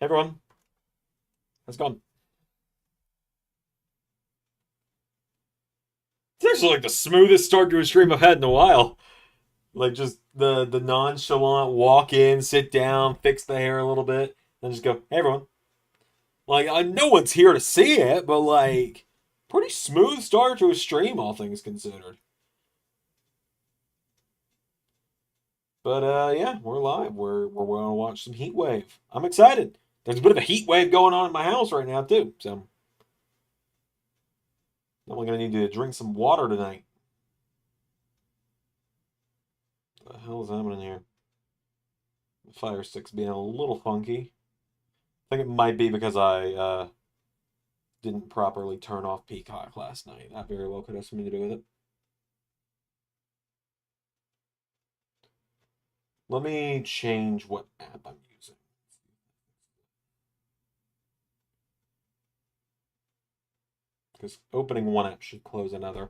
Hey everyone, how's it going? It's actually like the smoothest start to a stream I've had in a while. Like just the nonchalant walk in, sit down, fix the hair a little bit, then just go, hey everyone. Like no one's here to see it, but like pretty smooth start to a stream, all things considered. But yeah, we're live. We're gonna watch some Heatwave. I'm excited. There's a bit of a heat wave going on in my house right now too, so I'm gonna need to drink some water tonight. What the hell is happening here? The fire stick's being a little funky. I think it might be because I didn't properly turn off Peacock last night. That very well could have something to do with it. Let me change what app I'm using. Because opening one app should close another.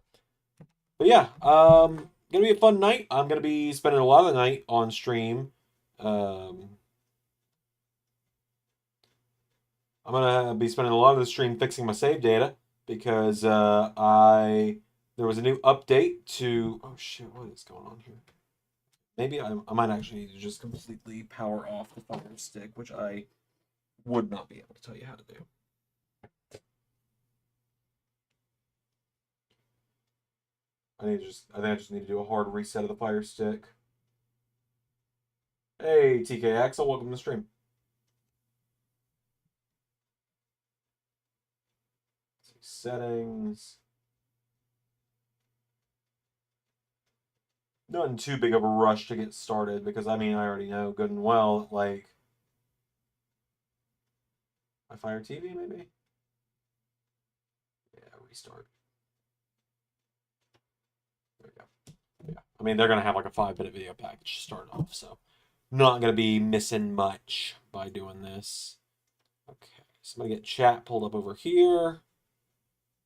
But yeah, gonna be a fun night. I'm gonna be spending a lot of the night on stream. Um, I'm gonna be spending a lot of the stream fixing my save data because I there was a new update to. Oh shit! What is going on here? Maybe I might actually need to just completely power off the Fire Stick, which I would not be able to tell you how to do. I think I just need to do a hard reset of the Fire Stick. Hey, TK Axel, welcome to the stream. Settings. Not too big of a rush to get started because I mean I already know good and well like my Fire TV maybe. Yeah, restart. There we go. Yeah, I mean they're gonna have like a 5 minute video package to start off, so not gonna be missing much by doing this. Okay, so I'm gonna get chat pulled up over here.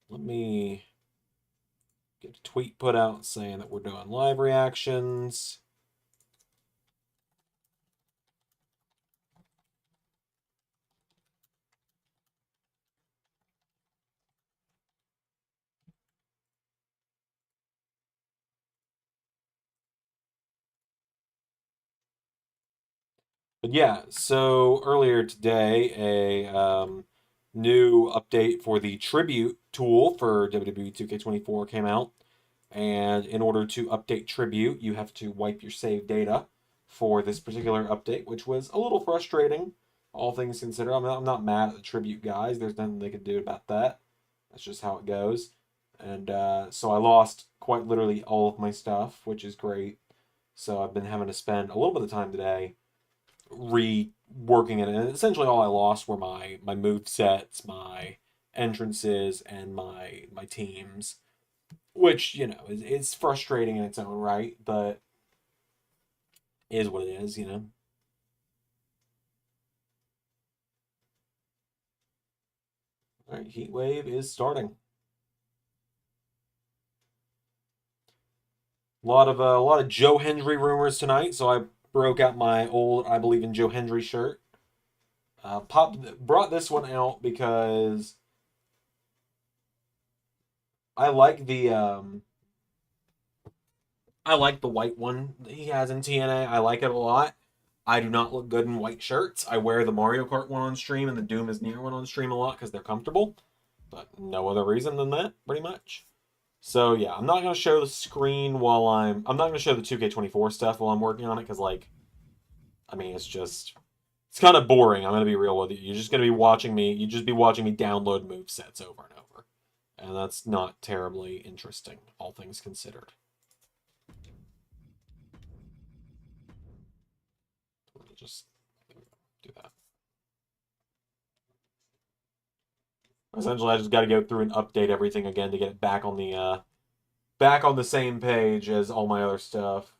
Let me get a tweet put out saying that we're doing live reactions. But yeah, so earlier today, a new update for the Tribute tool for WWE 2K24 came out. And in order to update Tribute, you have to wipe your save data for this particular update, which was a little frustrating, all things considered. I'm not mad at the Tribute guys. There's nothing they can do about that. That's just how it goes. And so I lost quite literally all of my stuff, which is great. So I've been having to spend a little bit of time today reworking it, and essentially all I lost were my move sets, my entrances, and my teams, which is frustrating in its own right, but is what it is, you know. All right, Heatwave is starting. A lot of Joe Hendry rumors tonight, so I broke out my old I Believe in Joe Hendry shirt. Brought this one out because I like the I like the white one that he has in TNA. I like it a lot. I do not look good in white shirts. I wear the Mario Kart one on stream and the Doom is Near one on stream a lot because they're comfortable, but no other reason than that, pretty much. So yeah, I'm not gonna show the screen while I'm not gonna show the 2K24 stuff while I'm working on it because like, I mean, it's kind of boring. I'm gonna be real with you. You're just gonna be watching me. You just be watching me download move sets over and over, and that's not terribly interesting, all things considered. Let me just do that. Essentially, I just got to go through and update everything again to get it back on the same page as all my other stuff.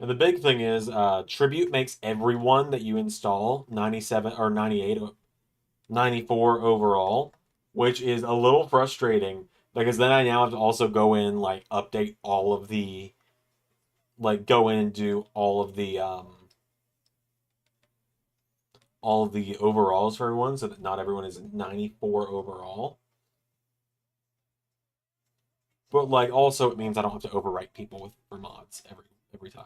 And the big thing is, Tribute makes everyone that you install 97 or 98 or 94 overall, which is a little frustrating because then I now have to also go in like update all of the go in and do all of the overalls for everyone so that not everyone is 94 overall. But like also it means I don't have to overwrite people with for mods every time.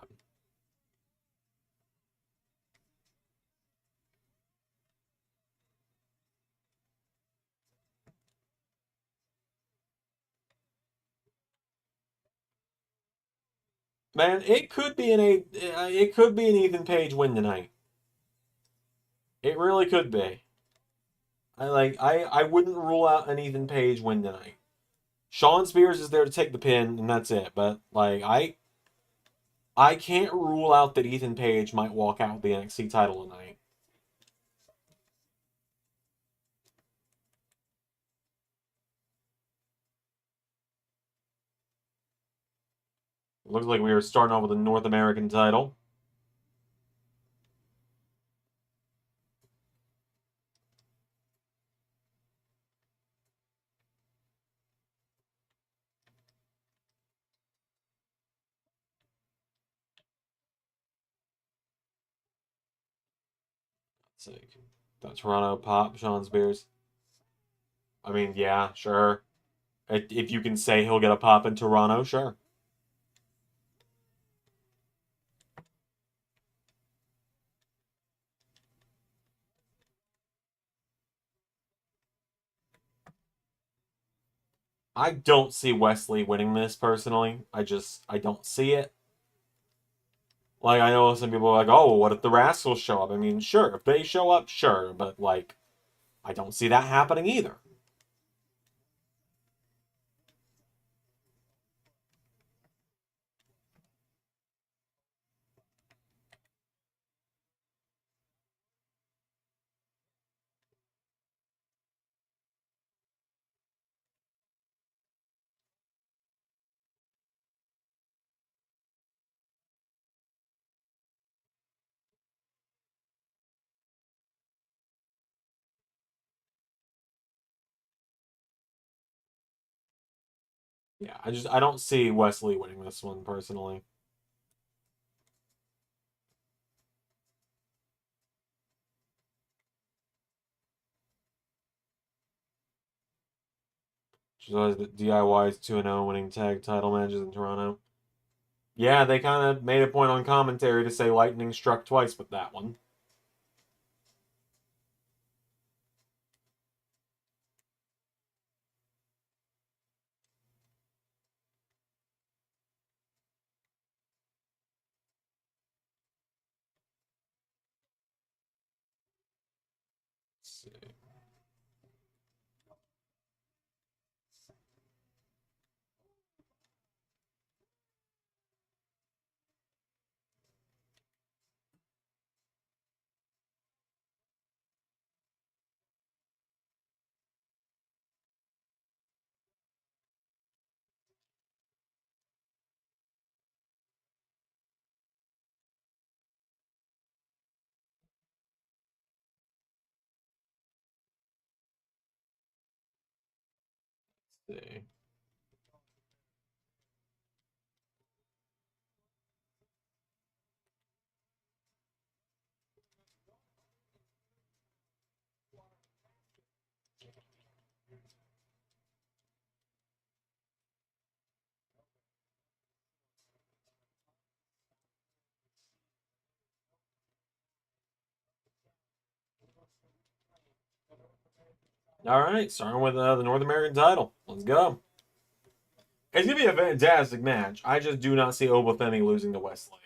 Man, it could be an Ethan Page win tonight. It really could be. I wouldn't rule out an Ethan Page win tonight. Sean Spears is there to take the pin and that's it. But like I can't rule out that Ethan Page might walk out with the NXT title tonight. It looks like we are starting off with a North American title. Let's see. That Toronto pop, Sean Spears. I mean, yeah, sure. If you can say he'll get a pop in Toronto, sure. I don't see Wesley winning this personally. I don't see it. Like I know some people are like, oh, what if the Rascals show up? I mean, sure, if they show up, sure, but like, I don't see that happening either. Yeah, I don't see Wesley winning this one personally. Just realized that DIY is 2-0 winning tag title matches in Toronto. Yeah, they kind of made a point on commentary to say lightning struck twice with that one. Let's see. Let's see. All right, starting with the North American title. Let's go. It's gonna be a fantastic match. I just do not see Obafemi losing to Wesley.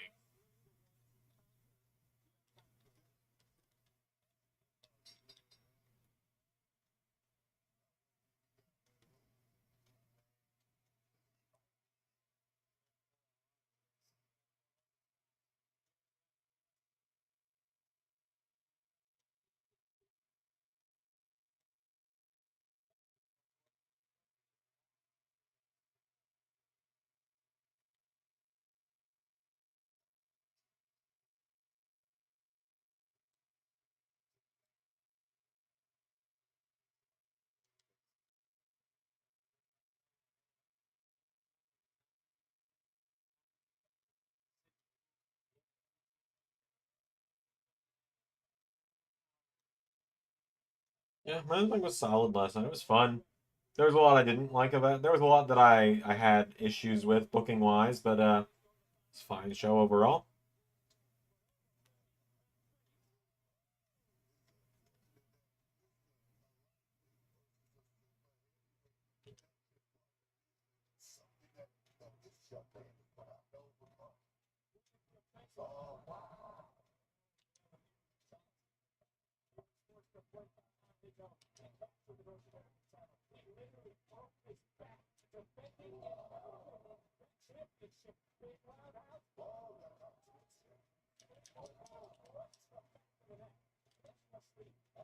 Yeah, my thing was solid last night. It was fun. There was a lot I didn't like about it. There was a lot that I had issues with booking wise, but it's a fine show overall.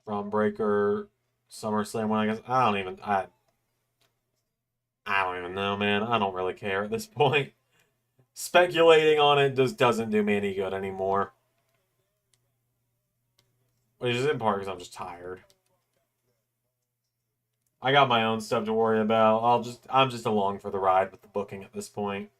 From Breaker, SummerSlam when I guess I don't even know, man. I don't really care at this point. Speculating on it just doesn't do me any good anymore. Which is in part because I'm just tired. I got my own stuff to worry about. I'm just along for the ride with the booking at this point.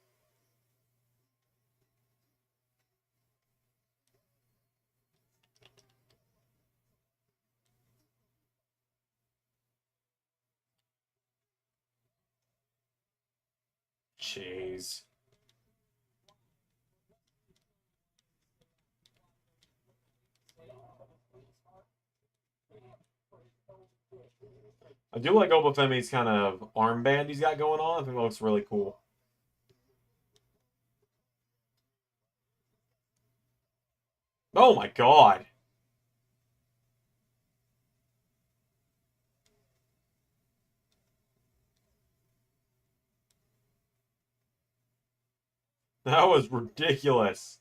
Jeez. I do like Obafemi's kind of armband he's got going on. I think it looks really cool. Oh my god. That was ridiculous.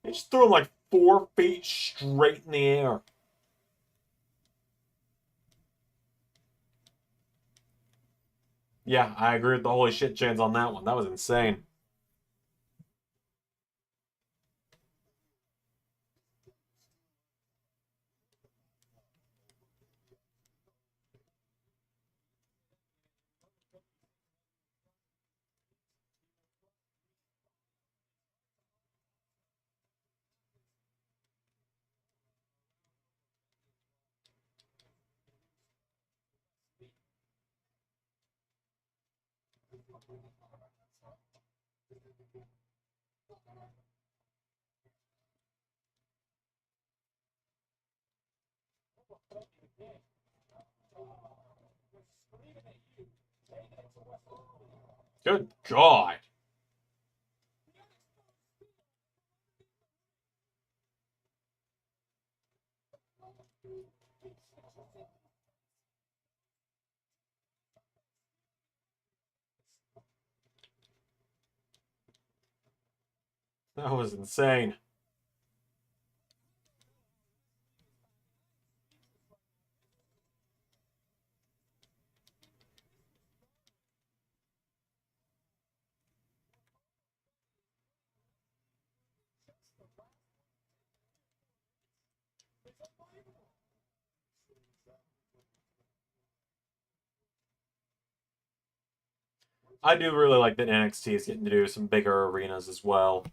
He just threw him like 4 feet straight in the air. Yeah, I agree with the holy shit chance on that one. That was insane. Good God. That was insane. I do really like that NXT is getting to do some bigger arenas as well.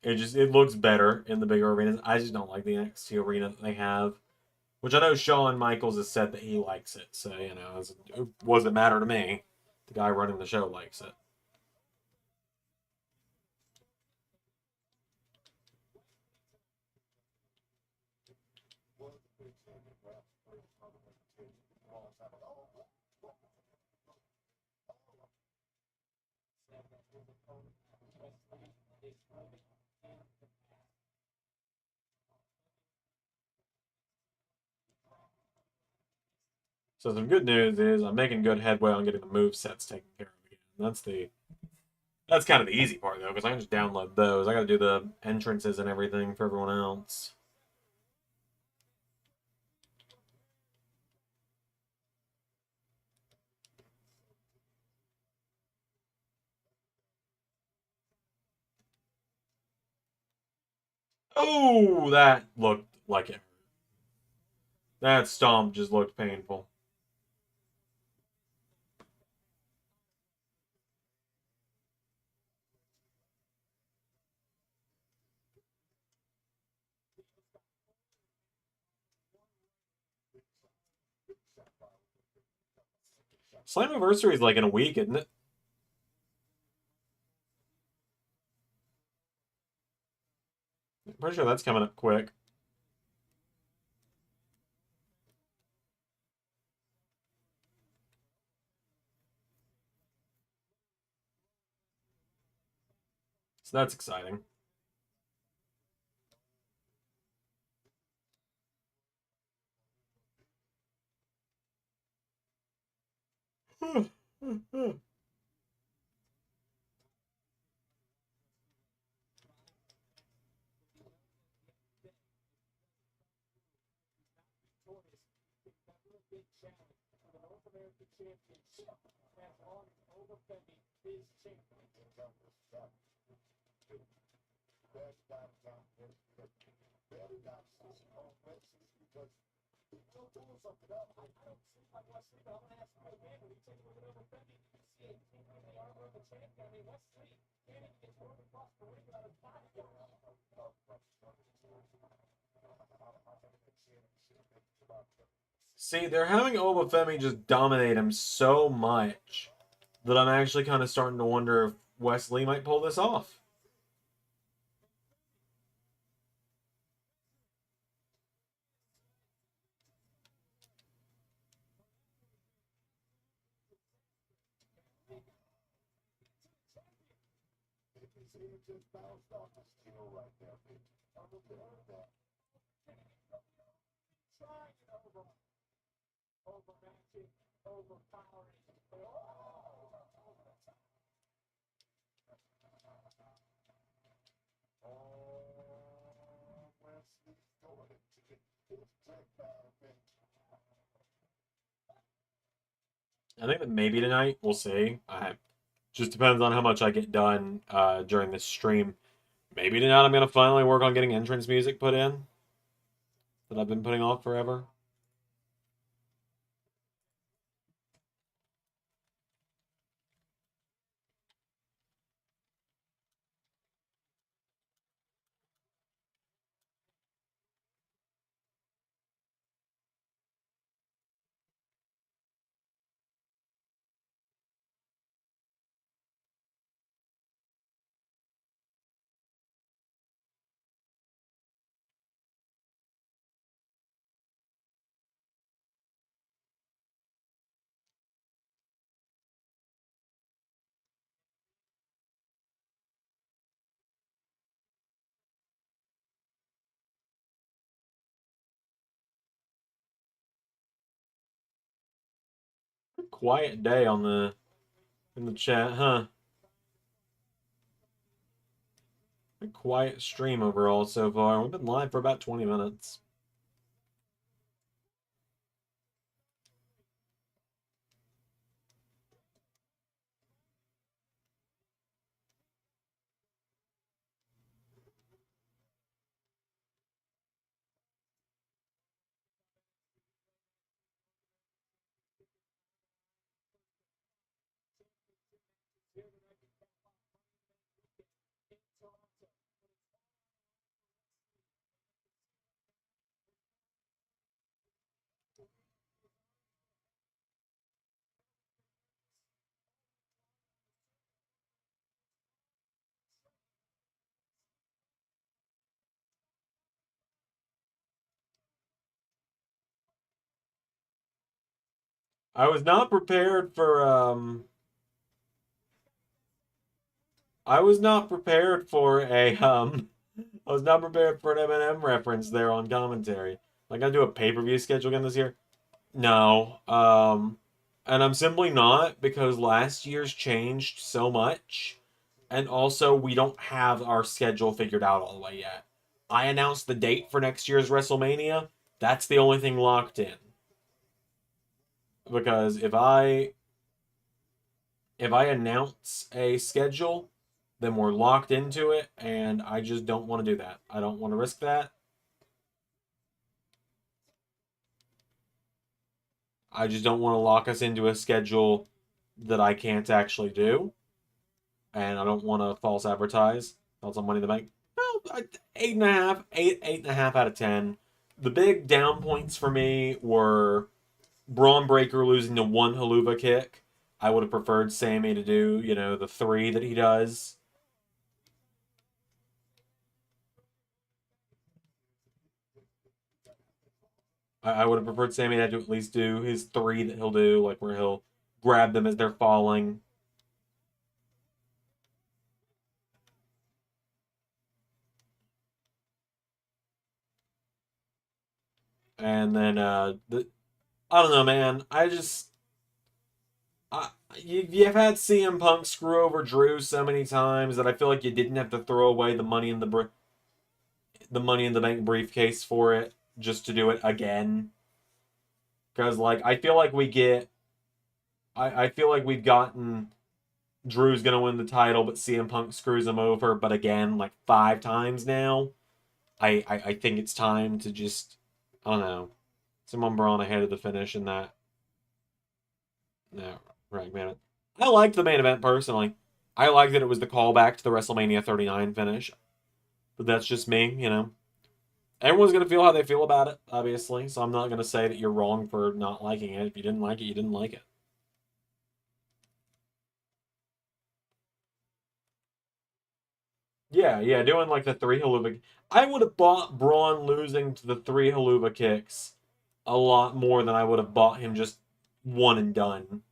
It looks better in the bigger arenas. I just don't like the NXT arena that they have, which I know Shawn Michaels has said that he likes it. So it doesn't matter to me. The guy running the show likes it. So some good news is I'm making good headway on getting the move sets taken care of again. That's kind of the easy part though, because I can just download those. I got to do the entrances and everything for everyone else. Oh, that looked like it. That stomp just looked painful. Slammiversary is like in a week, isn't it? I'm pretty sure that's coming up quick. So that's exciting. See, they're having Obafemi just dominate him so much that I'm actually kind of starting to wonder if Wesley might pull this off. I think that maybe tonight, we'll see. Just depends on how much I get done during this stream. Maybe tonight I'm going to finally work on getting entrance music put in that I've been putting off forever. Quiet day on in the chat, huh? A quiet stream overall so far. We've been live for about 20 minutes. I was not prepared for I was not prepared for a I was not prepared for an Eminem reference there on commentary. Like I do a pay-per-view schedule again this year. No. And I'm simply not because last year's changed so much. And also we don't have our schedule figured out all the way yet. I announced the date for next year's WrestleMania. That's the only thing locked in. Because if I announce a schedule, then we're locked into it, and I just don't want to do that. I don't want to risk that. I just don't want to lock us into a schedule that I can't actually do, and I don't want to false advertise. That's on Money in the Bank. Well, 8.5, 8.5 out of 10. The big down points for me were Braun Breaker losing to one haluva kick. I would have preferred Sammy to do, the 3 that he does. I would have preferred Sammy to at least do his 3 that he'll do, like where he'll grab them as they're falling. And then I don't know, man. You've had CM Punk screw over Drew so many times that I feel like you didn't have to throw away the Money in the Bank briefcase for it just to do it again. Because like I feel like we've gotten Drew's gonna win the title, but CM Punk screws him over, but again, like 5 times now. I think it's time to just, I don't know, someone Braun ahead of the finish in that. No, right, man. I liked the main event personally. I liked that it was the callback to the WrestleMania 39 finish. But that's just me. Everyone's going to feel how they feel about it, obviously. So I'm not going to say that you're wrong for not liking it. If you didn't like it, you didn't like it. Yeah, doing like the 3 haluva. I would have bought Braun losing to the 3 haluva kicks a lot more than I would have bought him just one and done.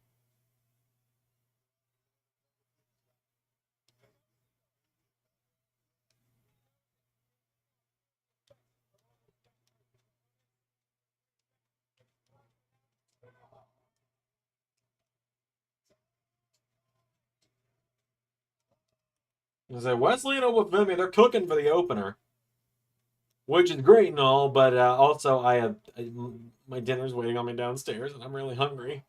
I say Wesley and Obafemi, they're cooking for the opener, which is great and all, but also my dinner's waiting on me downstairs, and I'm really hungry.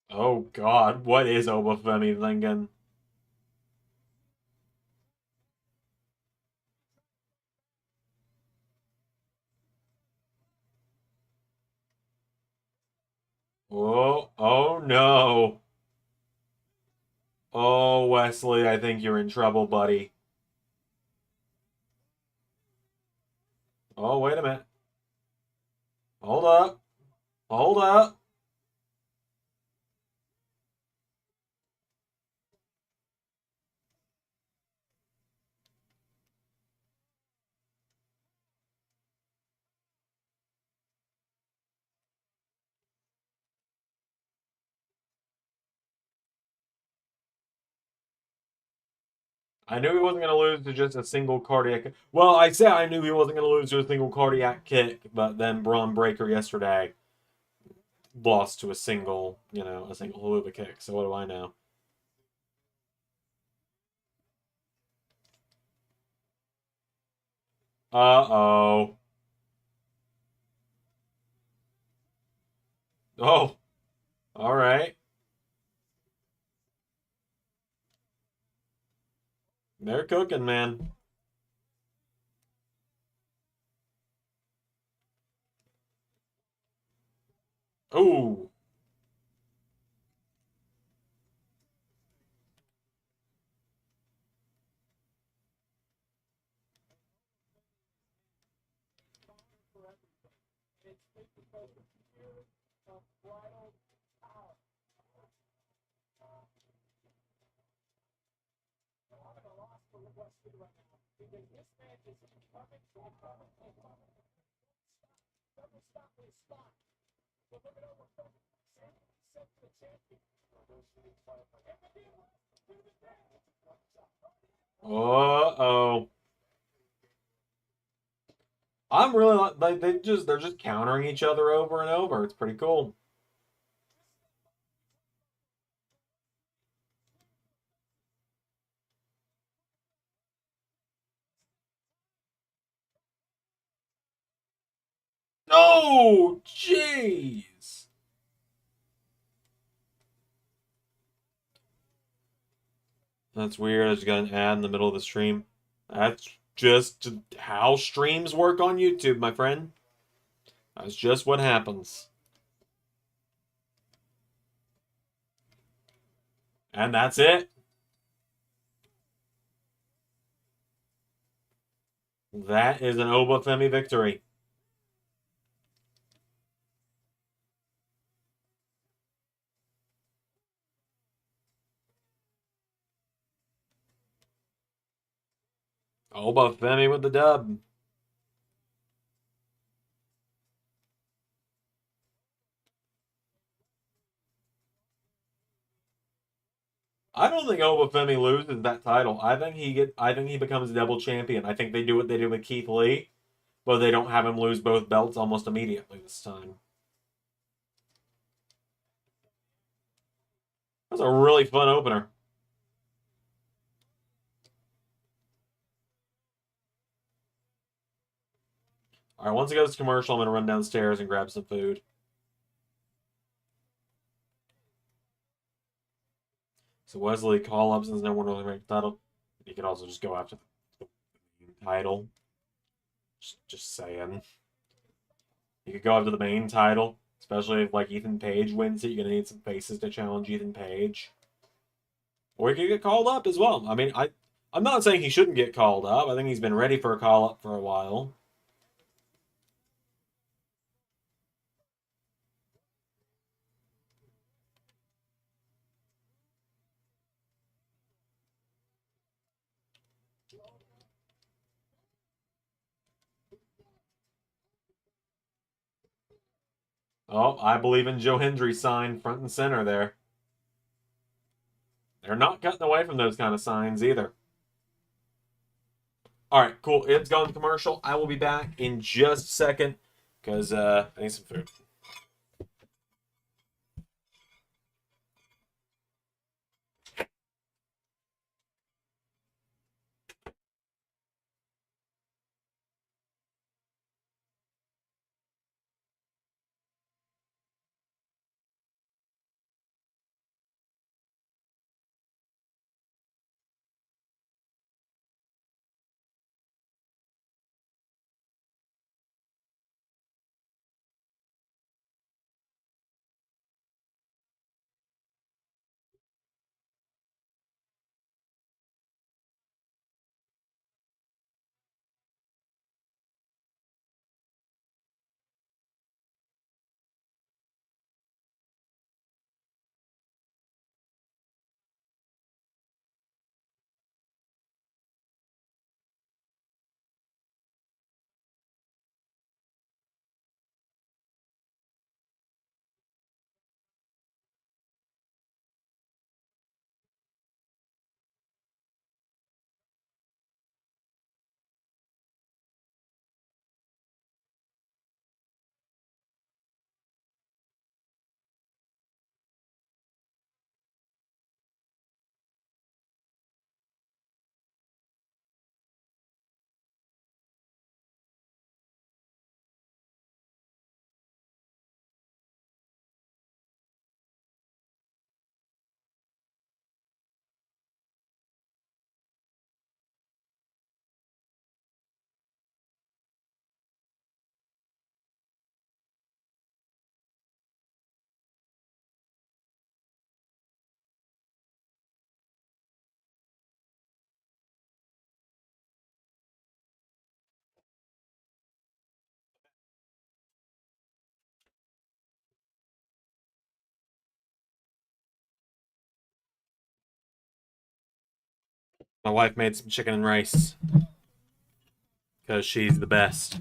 Oh God, what is Obafemi thinking? Oh no. Oh, Wesley, I think you're in trouble, buddy. Oh, wait a minute. Hold up. Hold up. I knew he wasn't going to lose to just a single cardiac. Well, I said I knew he wasn't going to lose to a single cardiac kick, but then Braun Breaker yesterday lost to a single haluva kick. So what do I know? Uh-oh. Oh, all right. They're cooking, man. Oh, uh-oh. I'm really like they're just countering each other over and over. It's pretty cool. Oh, jeez. That's weird. I just got an ad in the middle of the stream. That's just how streams work on YouTube, my friend. That's just what happens. And that's it. That is an Obafemi victory. Obafemi with the dub. I don't think Obafemi loses that title. I think he becomes double champion. I think they do what they did with Keith Lee, but they don't have him lose both belts almost immediately this time. That's a really fun opener. All right, once it goes to commercial, I'm going to run downstairs and grab some food. So Wesley call-ups is number one ranked title. You could also just go after the title. Just saying. You could go after the main title, especially if like Ethan Page wins it. You're gonna need some faces to challenge Ethan Page, or he could get called up as well. I mean, I'm not saying he shouldn't get called up. I think he's been ready for a call up for a while. Oh, I believe in Joe Hendry's sign front and center there. They're not cutting away from those kind of signs either. All right, cool. It's gone commercial. I will be back in just a second because I need some food. My wife made some chicken and rice because she's the best.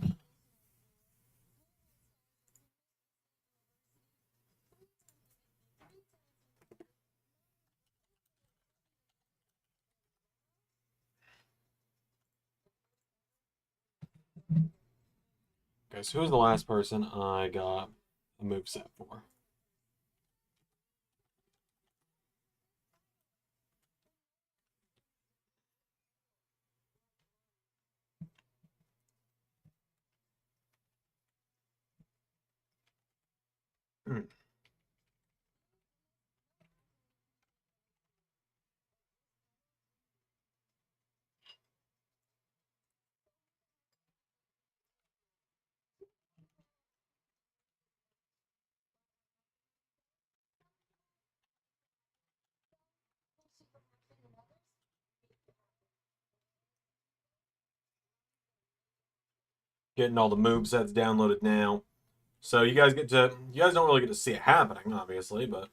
Okay, so who's the last person I got a move set for? Getting all the move sets downloaded now. So you guys don't really get to see it happening, obviously, but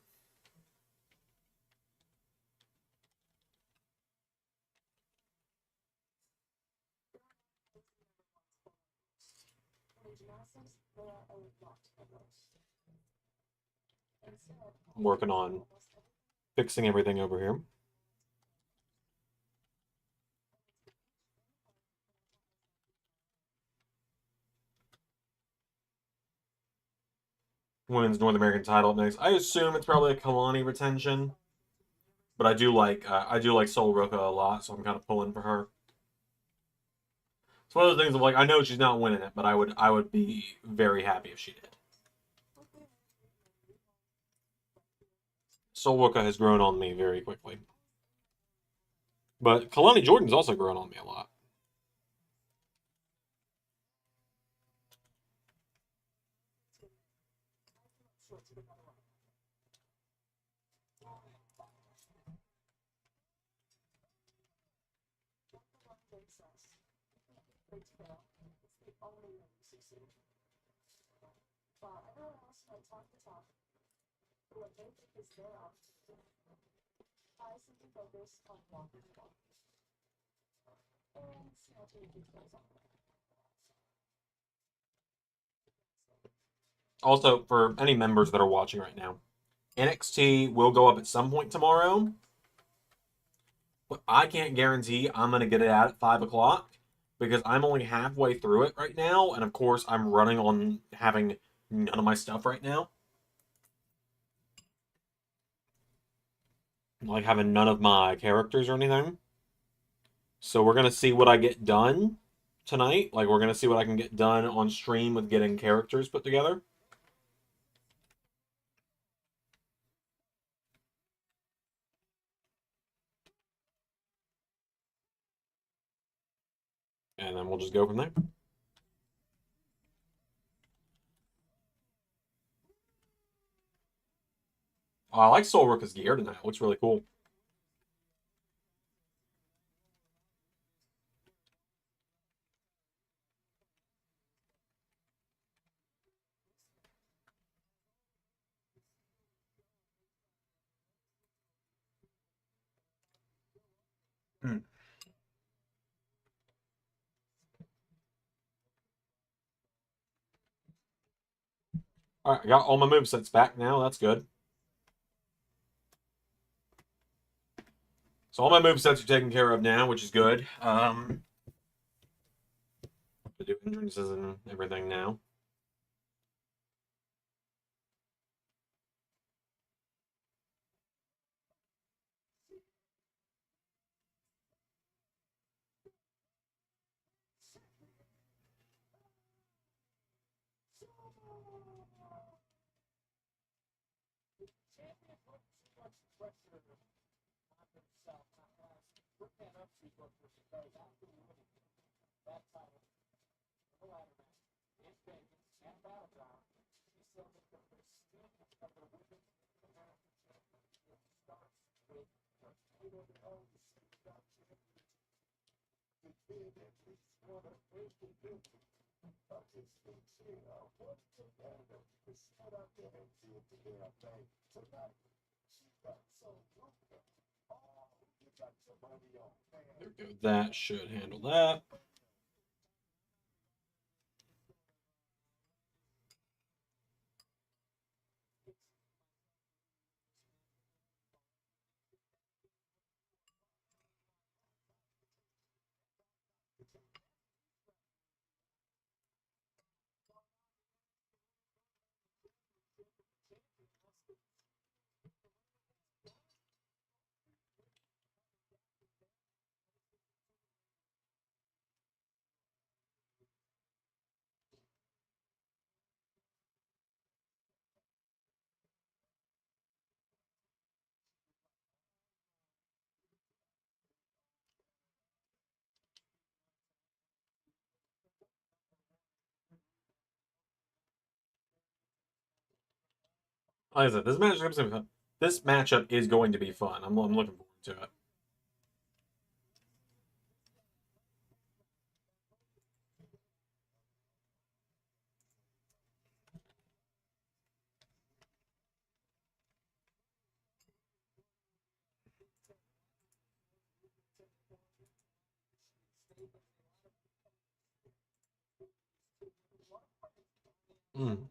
I'm working on fixing everything over here. Women's North American title next. I assume it's probably a Kalani retention, but I do like Sol Ruka a lot, so I'm kind of pulling for her. It's one of those things of like I know she's not winning it, but I would be very happy if she did. Sol Ruka has grown on me very quickly, but Kalani Jordan's also grown on me a lot. Also, for any members that are watching right now, NXT will go up at some point tomorrow, but I can't guarantee I'm going to get it out at 5 o'clock because I'm only halfway through it right now, and of course, I'm running on having none of my stuff right now. Like having none of my characters or anything. So we're going to see what I get done tonight. Like, we're going to see what I can get done on stream with getting characters put together. And then we'll just go from there. Oh, I like Soul Ruka's gear tonight. It looks really cool. Hmm. All right, I got all my movesets back now. That's good. So all my movesets are taken care of now, which is good. To do entrances and everything now. There we go. That should handle that. Like I said, this matchup is going to be fun. I'm looking forward to it. Mm.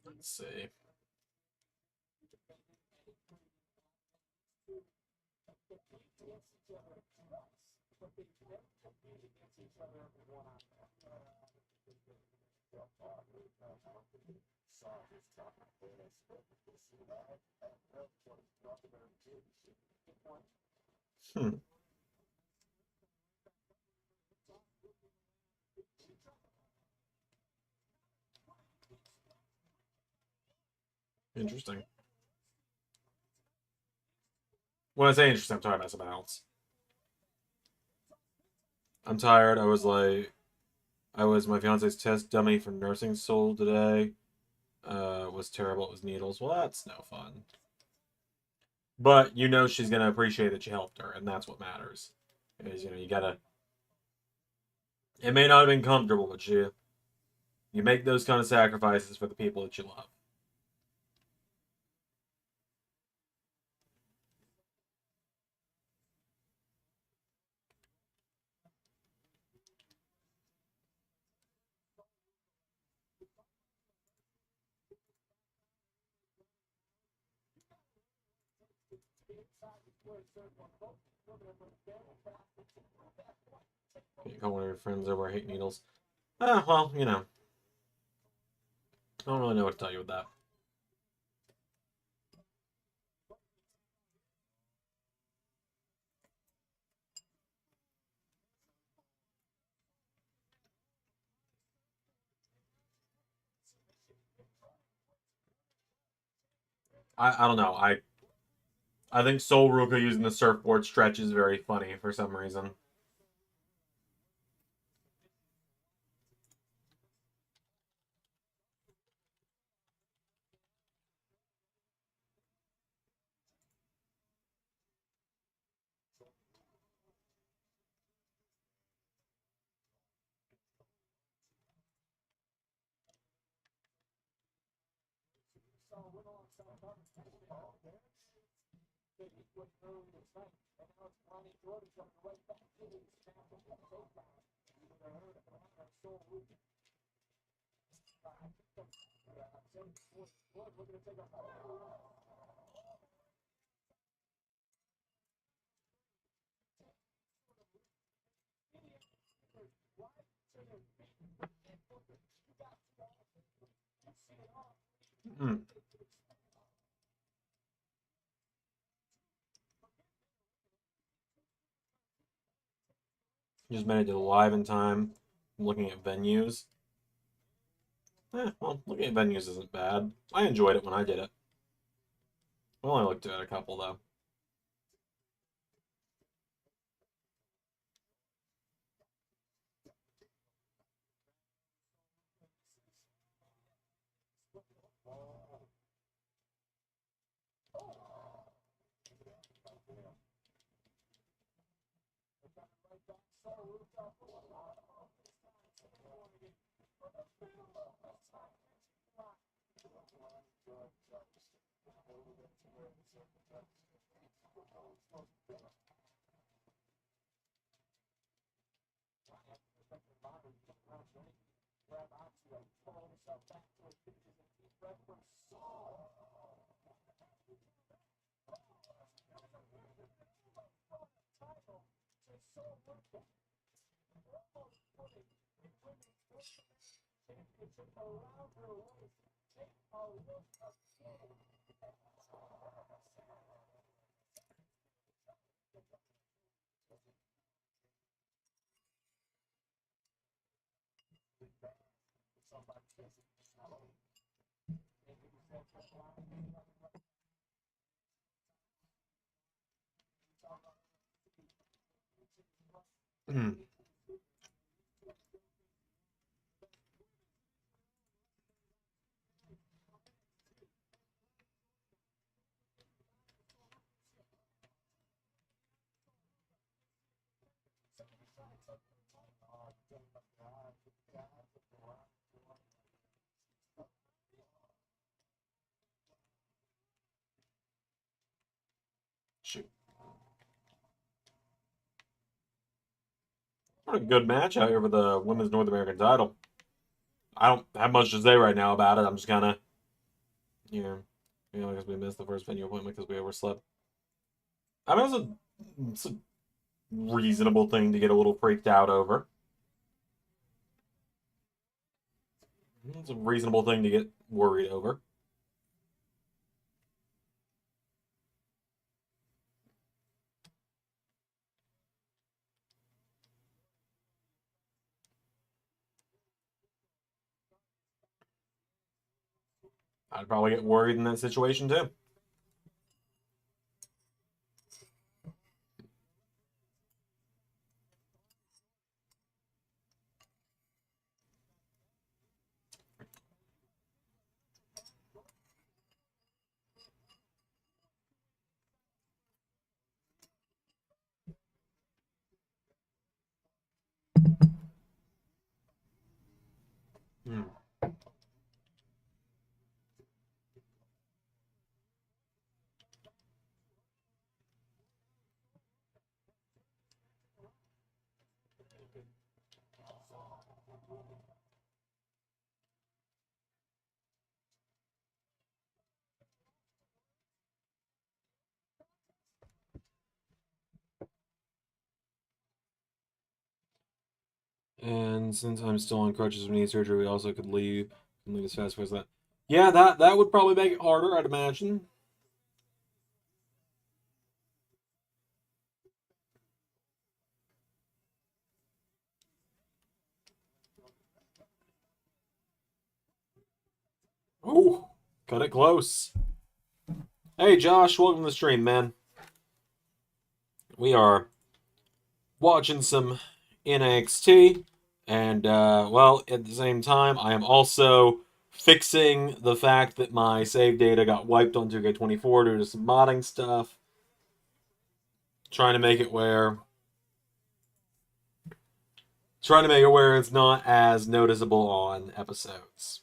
Let's see. Hmm. Interesting. When I say interesting, I'm talking about something else. I'm tired. I was my fiance's test dummy for nursing school today. Was terrible. It was needles. Well, that's no fun. But you know she's gonna appreciate that you helped her, and that's what matters. Is you gotta. It may not have been comfortable, but you make those kind of sacrifices for the people that you love. You call one of your friends over. I hate needles. Ah, well, I don't really know what to tell you with that. I don't know. I think Soul Ruka using the surfboard stretch is very funny for some reason. Mm. Just made it to the live in time. I'm looking at venues. Well, looking at venues isn't bad. I enjoyed it when I did it. I only looked at a couple though. Hmm. Shoot. What a good match out here for the Women's North American title. I don't have much to say right now about it. I'm just kind of, I guess we missed the first venue appointment because we overslept. I mean, it's a reasonable thing to get a little freaked out over. It's a reasonable thing to get worried over. I'd probably get worried in that situation too. Hmm. And since I'm still on crutches from knee surgery, we also could leave as fast as that. Yeah, that would probably make it harder, I'd imagine. Oh, cut it close. Hey, Josh, welcome to the stream, man. We are watching some NXT, and well, at the same time, I am also fixing the fact that my save data got wiped on 2K24 due to some modding stuff. Trying to make it where it's not as noticeable on episodes.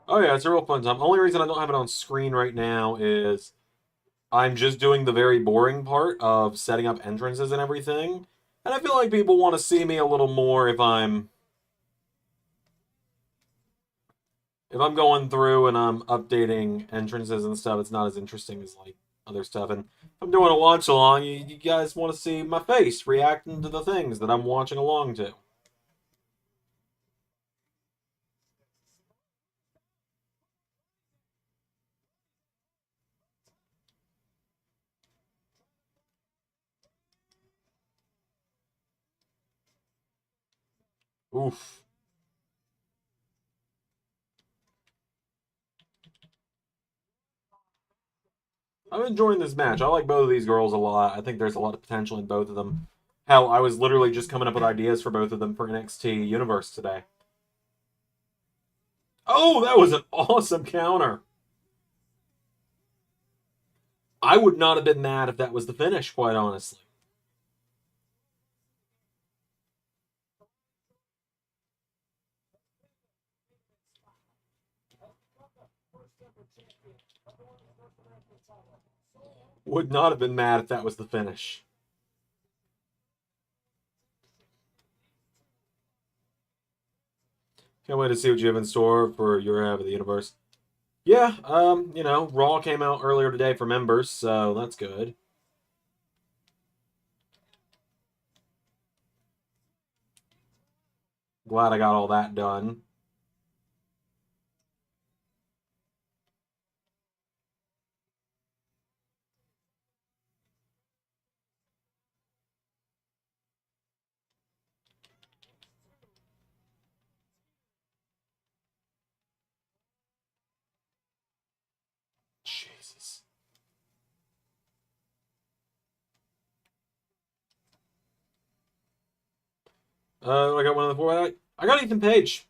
Oh yeah, it's a real fun time. Only reason I don't have it on screen right now is I'm just doing the very boring part of setting up entrances and everything. And I feel like people want to see me a little more if I'm going through and I'm updating entrances and stuff. It's not as interesting as like other stuff. And if I'm doing a watch along, you guys want to see my face reacting to the things that I'm watching along to. Oof. I'm enjoying this match. I like both of these girls a lot. I think there's a lot of potential in both of them. Hell, I was literally just coming up with ideas for both of them for NXT Universe today. Oh, that was an awesome counter. I would not have been mad if that was the finish, quite honestly. Would not have been mad if that was the finish. Can't wait to see what you have in store for your half of the universe. Yeah, you know, Raw came out earlier today for members, so that's good. Glad I got all that done. Jesus. I got one of the four. I got Ethan Page.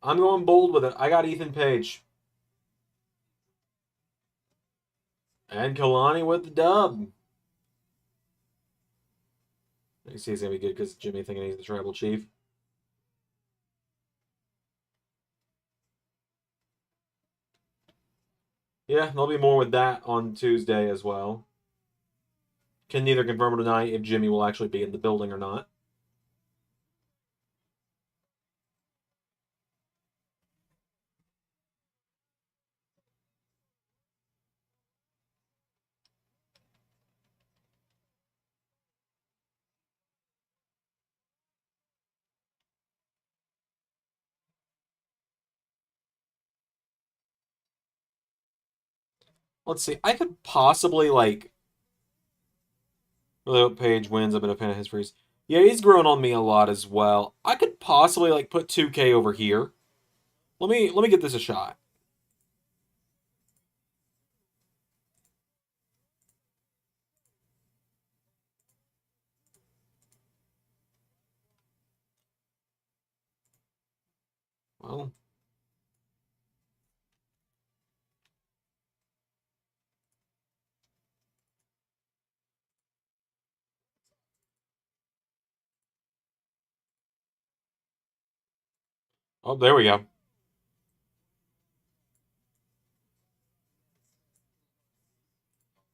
I'm going bold with it. I got Ethan Page. And Kalani with the dub. You see, it's gonna be good because Jimmy thinking he's the tribal chief. Yeah, there'll be more with that on Tuesday as well. Can neither confirm or deny if Jimmy will actually be in the building or not. Let's see. I could possibly like. Really hope Page wins. I've been a fan of his freeze. Yeah, he's grown on me a lot as well. I could possibly like put 2K over here. Let me get this a shot. Well, oh, there we go.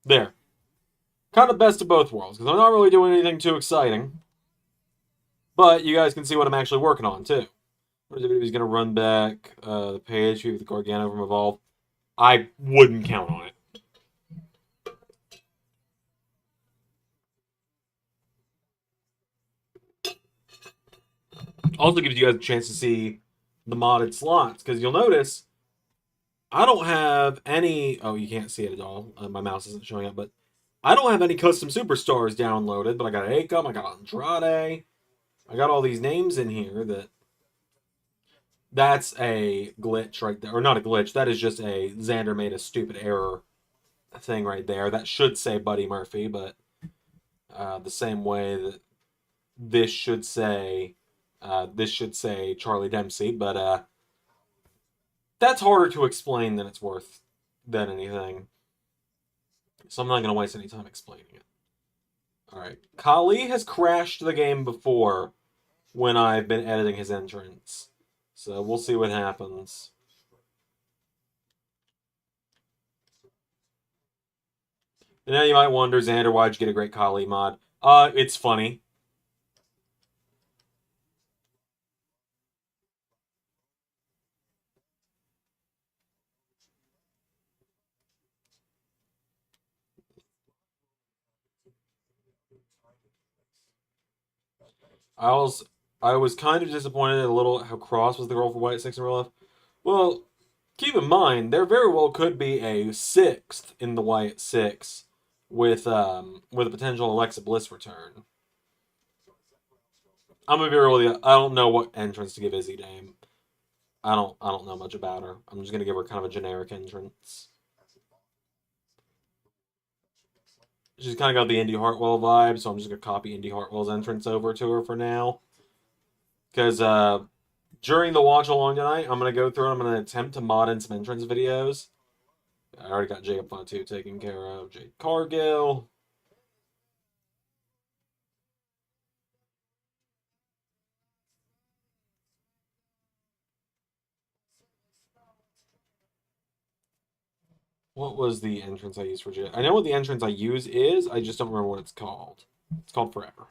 There. Kind of best of both worlds, because I'm not really doing anything too exciting. But you guys can see what I'm actually working on, too. What is it? He's going to run back the page with the Gargano from Evolve. I wouldn't count on it. Also gives you guys a chance to see the modded slots, because you'll notice I don't have any. Oh, you can't see it at all. My mouse isn't showing up, but I don't have any custom superstars downloaded. But I got Akam, I got Andrade, I got all these names in here. That's a glitch right there, or not a glitch. That is just a Xander made a stupid error thing right there. That should say Buddy Murphy, but the same way that this should say Charlie Dempsey, but that's harder to explain than it's worth than anything. So I'm not going to waste any time explaining it. All right. Kali has crashed the game before when I've been editing his entrance. So we'll see what happens. And now you might wonder, Xander, why'd you get a great Kali mod? It's funny. I was I was kind of disappointed a little how Cross was the girl for White Six in real life. Well, keep in mind there very well could be a sixth in the White Six with a potential Alexa Bliss return. I'm gonna be real with you. I don't know what entrance to give Izzy Dame. I don't know much about her. I'm just gonna give her kind of a generic entrance. She's kind of got the Indy Hartwell vibe, so I'm just gonna copy Indy Hartwell's entrance over to her for now. Because during the watch along tonight, I'm gonna go through and I'm gonna attempt to mod in some entrance videos. I already got Jacob Fatu taken care of. Jade Cargill. What was the entrance I used for J? I know what the entrance I use is. I just don't remember what it's called. It's called Forever.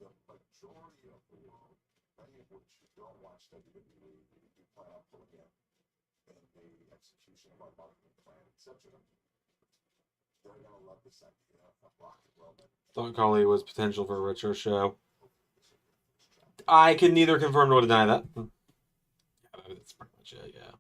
The majority of the world, many of which don't watch WWE, do plan on pulling in the execution of our marketing plan, etc. They're gonna love this idea of rock and roll. Thought Collie was potential for a retro show. I can neither confirm nor deny that. Yeah, that's pretty much it, yeah.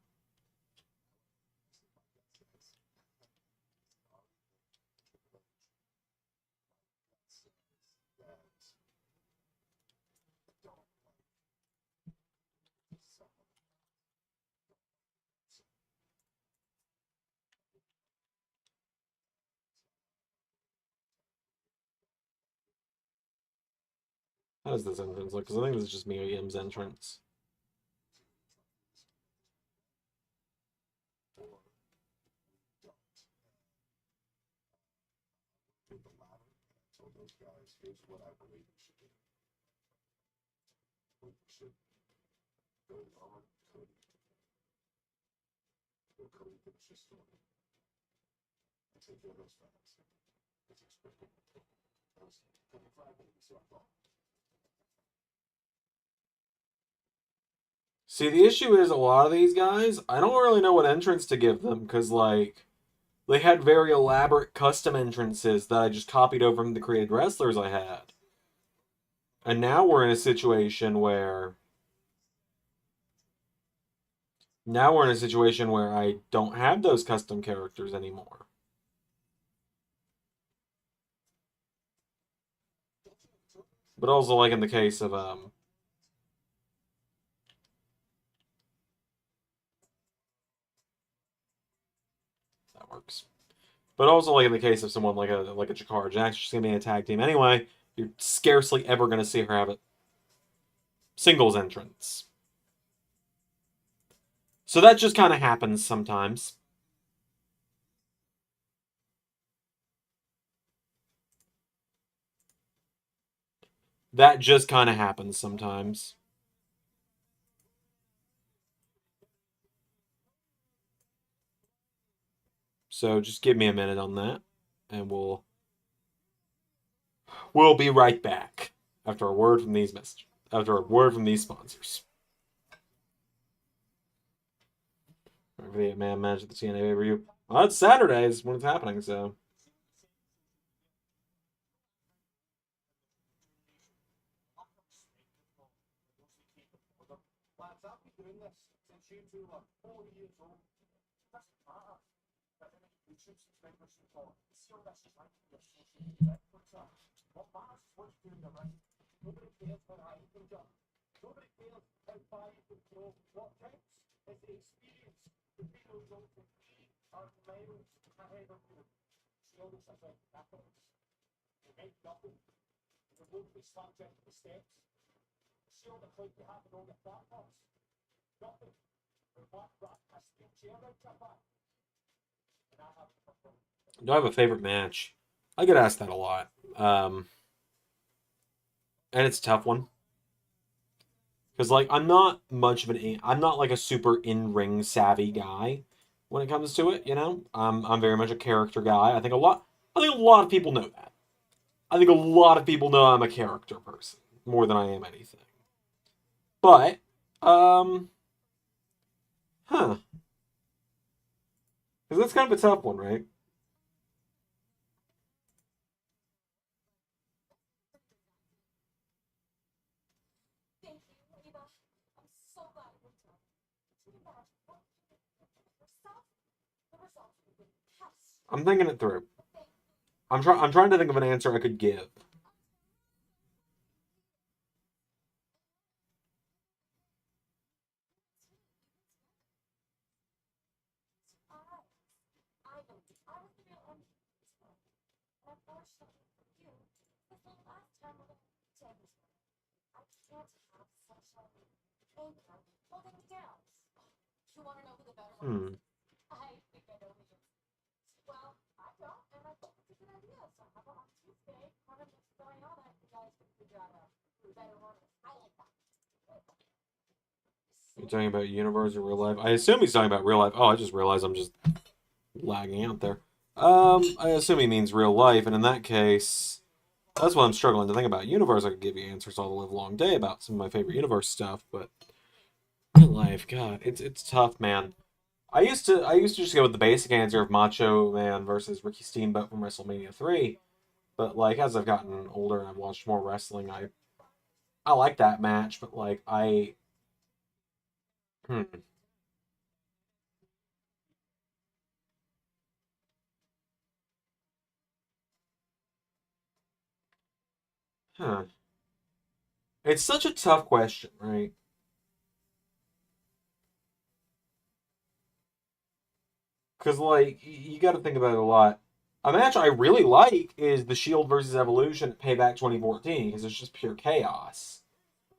How does this entrance look? Because I think this is just Mia Yim's entrance. Those guys, here's what I believe we should do. We should go on Cody. Go Cody finish his story. And take care of those fans. It's expected. Those Cody Friday, so I thought. See, the issue is a lot of these guys, I don't really know what entrance to give them, because, like, they had very elaborate custom entrances that I just copied over from the created wrestlers I had. And now we're in a situation where... Now we're in a situation where I don't have those custom characters anymore. But also, like in the case of, that works. But also, like in the case of someone like a Jakara Jax, she's gonna be in a tag team anyway. You're scarcely ever gonna see her have a singles entrance. So that just kind of happens sometimes. That just kind of happens sometimes. So just give me a minute on that, and we'll be right back after a word from these messages. After a word from these sponsors. For the 8-man match at the TNA review. Well, it's Saturdays when it's happening, so. Do I have a favorite match? I get asked that a lot. And it's a tough one. Because, like, I'm not much of I'm not like a super in-ring savvy guy when it comes to it, you know? I'm very much a character guy. I think a lot of people know that. I think a lot of people know I'm a character person more than I am anything. But, huh. Because that's kind of a tough one, right? I'm thinking it through. I'm trying to think of an answer I could give. Hmm. You talking about universe or real life? I assume he's talking about real life. Oh, I just realized I'm just lagging out there. I assume he means real life, and in that case, that's what I'm struggling to think about. Universe, I could give you answers all the live long day about some of my favorite universe stuff, but real life, God, it's tough, man. I used to just go with the basic answer of Macho Man versus Ricky Steamboat from WrestleMania 3. But like as I've gotten older and I've watched more wrestling, I like that match, but like hmm, huh. It's such a tough question, right? Because like you got to think about it a lot. A match I really like is the Shield versus Evolution at Payback 2014 because it's just pure chaos,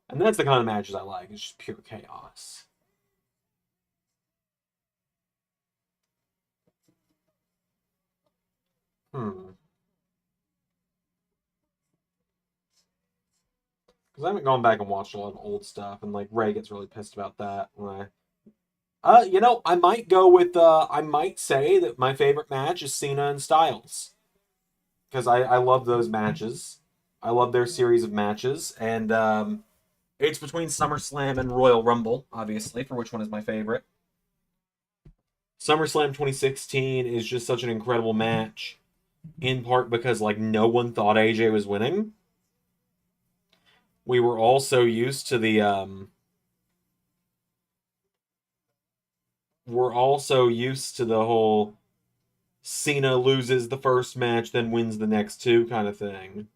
and that's the kind of matches I like. It's just pure chaos. Hmm. Because I haven't gone back and watched a lot of old stuff, and like Ray gets really pissed about that when I might go with I might say that my favorite match is Cena and Styles because I love those matches. I love their series of matches, and it's between SummerSlam and Royal Rumble, obviously, for which one is my favorite. SummerSlam 2016 is just such an incredible match, in part because like no one thought AJ was winning. We were all so used to the we're also used to the whole Cena loses the first match, then wins the next two kind of thing.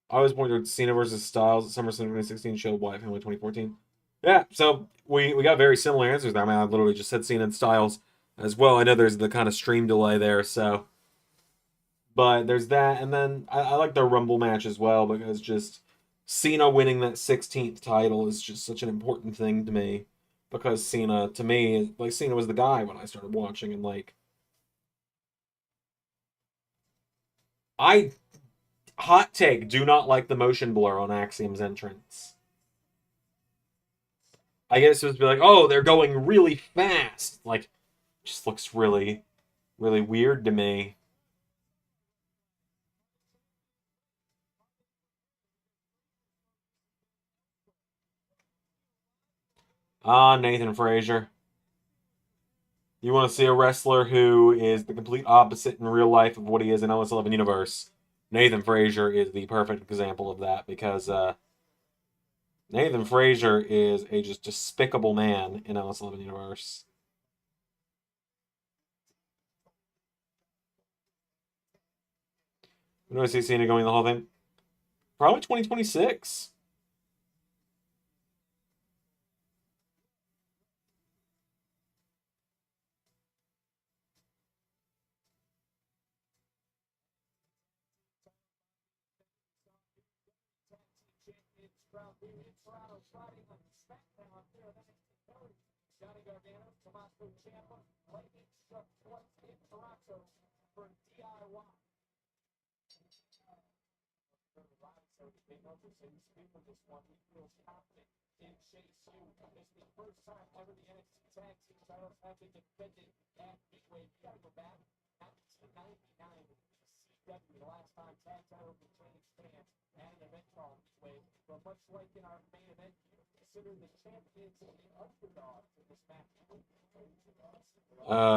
I was pointing to Cena versus Styles at SummerSlam 2016, showed Wyatt Family 2014. Yeah, so we got very similar answers there. I mean, I literally just said Cena and Styles as well. I know there's the kind of stream delay there, so but there's that, and then I like the Rumble match as well because just Cena winning that 16th title is just such an important thing to me because Cena, to me, like Cena was the guy when I started watching, and like I hot take do not like the motion blur on Axiom's entrance. I guess it was be like, oh, they're going really fast. Like, just looks really, really weird to me. Ah, Nathan Frazier. You want to see a wrestler who is the complete opposite in real life of what he is in LS11 Universe? Nathan Frazier is the perfect example of that because Nathan Frazier is a just despicable man in LS11 Universe. When do I see Cena going the whole thing? Probably 2026.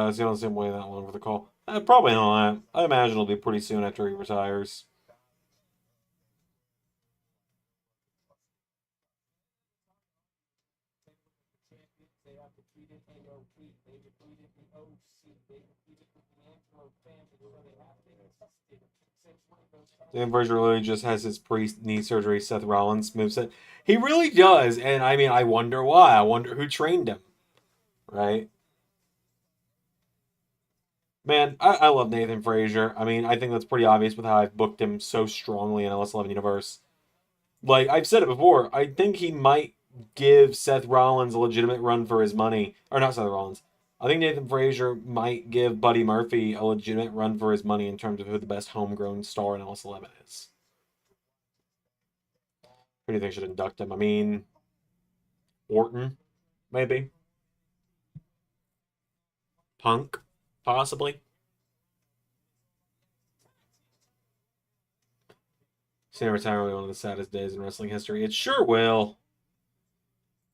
Is he on the same way that long for the call? Probably not. I imagine it'll be pretty soon after he retires. Dan Frazier really just has his pre-knee surgery Seth Rollins moveset. He really does, and I mean, I wonder why. I wonder who trained him, right? Man, I love Nathan Frazier. I mean, I think that's pretty obvious with how I've booked him so strongly in LS11 Universe. Like I've said it before, I think he might give Seth Rollins a legitimate run for his money. Or not Seth Rollins. I think Nathan Frazier might give Buddy Murphy a legitimate run for his money in terms of who the best homegrown star in LS11 is. Who do you think should induct him? I mean, Orton, maybe. Punk, possibly. Cena retirement will be one of the saddest days in wrestling history. It sure will.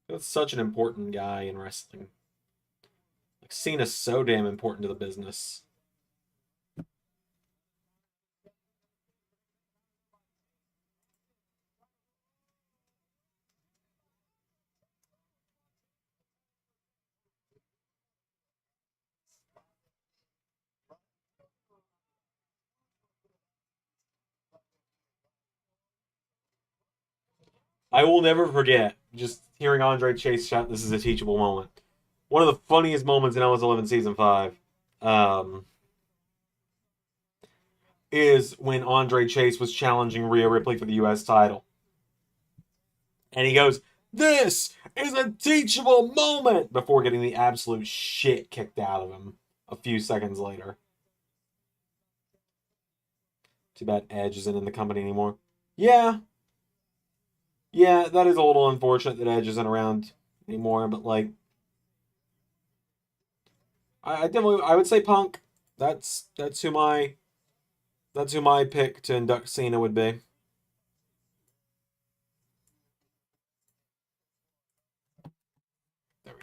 That's such an important guy in wrestling. Like, Cena's so damn important to the business. I will never forget just hearing Andre Chase shout, "This is a teachable moment." One of the funniest moments in LS11 Season 5 um, is when Andre Chase was challenging Rhea Ripley for the U.S. title. And he goes, "This is a teachable moment," before getting the absolute shit kicked out of him a few seconds later. Too bad Edge isn't in the company anymore. Yeah, yeah, that is a little unfortunate that Edge isn't around anymore, but like, I definitely I would say Punk. That's who my pick to induct Cena would be. There we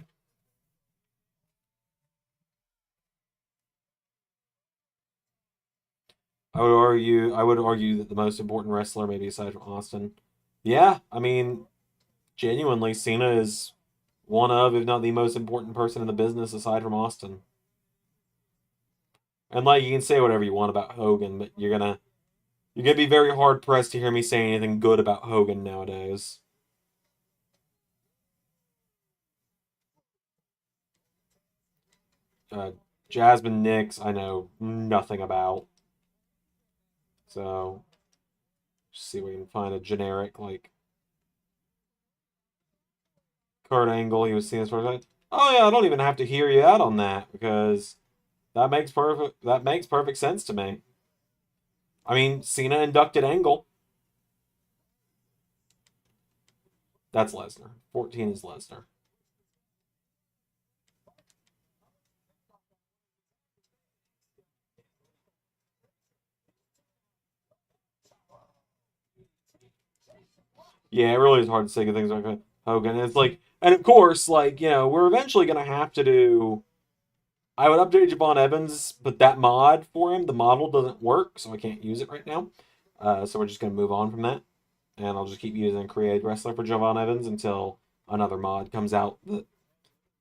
go. I would argue that the most important wrestler, maybe aside from Austin. Yeah, I mean, genuinely, Cena is one of, if not the most important person in the business aside from Austin. And like you can say whatever you want about Hogan, but you're gonna be very hard pressed to hear me say anything good about Hogan nowadays. Uh, Jasmine Nix, I know nothing about. So see if we can find a generic like Kurt Angle. He was seen as first. Oh yeah, I don't even have to hear you out on that because that makes perfect sense to me. I mean, Cena inducted Angle. That's Lesnar. 14 is Lesnar. Yeah, it really is hard to say good things about Hogan. It's like, and of course, like we're eventually gonna have to do. I would update Javon Evans, but that mod for him, the model doesn't work, so I can't use it right now. So we're just gonna move on from that, and I'll just keep using Create Wrestler for Javon Evans until another mod comes out that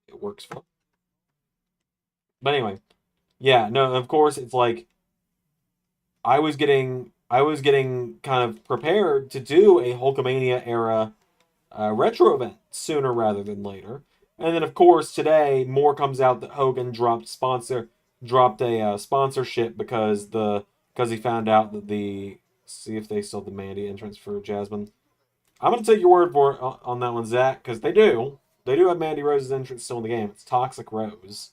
it works for. But anyway, yeah, no, of course it's like I was getting kind of prepared to do a Hulkamania era retro event sooner rather than later. And then, of course, today more comes out that Hogan dropped a sponsorship because he found out that the see if they still have the Mandy entrance for Jasmine. I'm gonna take your word for it on that one, Zach, because they do have Mandy Rose's entrance still in the game. It's Toxic Rose.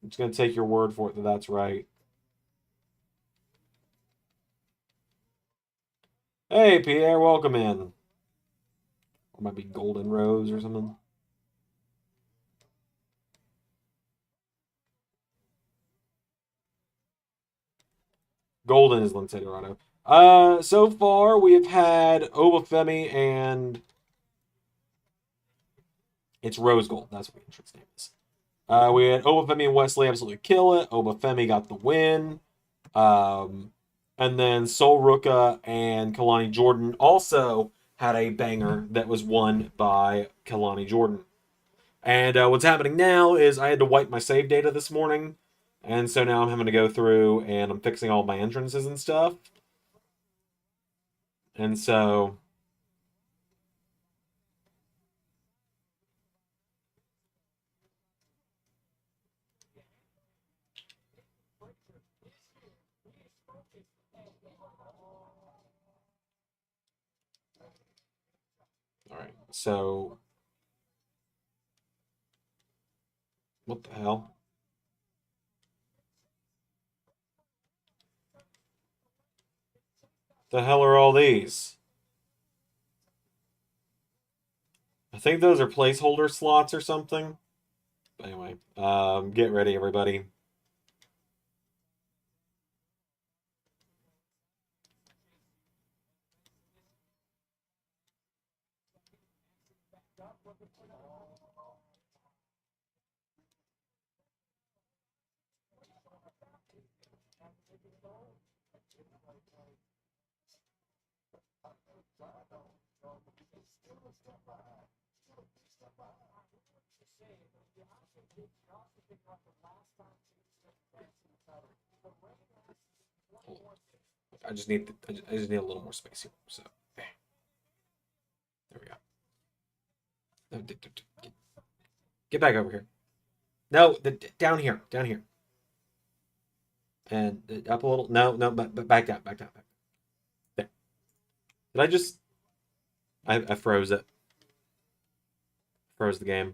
I'm just gonna take your word for it that that's right. Hey, Pierre, welcome in. Or might be Golden Rose or something. Golden is Lindsay Dorado. So far we have had Obafemi and it's Rose Gold. That's what the entrance name is. We had Obafemi and Wesley absolutely kill it. Obafemi got the win. Um, and then Sol Ruka and Kalani Jordan also had a banger that was won by Kalani Jordan. And what's happening now is I had to wipe my save data this morning. And so now I'm having to go through and I'm fixing all my entrances and stuff. And so So, what the hell? The hell are all these? I think those are placeholder slots or something. But anyway, get ready, everybody. I just need I just need a little more space here. So there we go. Get back over here. No, down here, down here, and up a little. No, no, but back down, back down, back. There. Did I just? I froze it. Froze the game.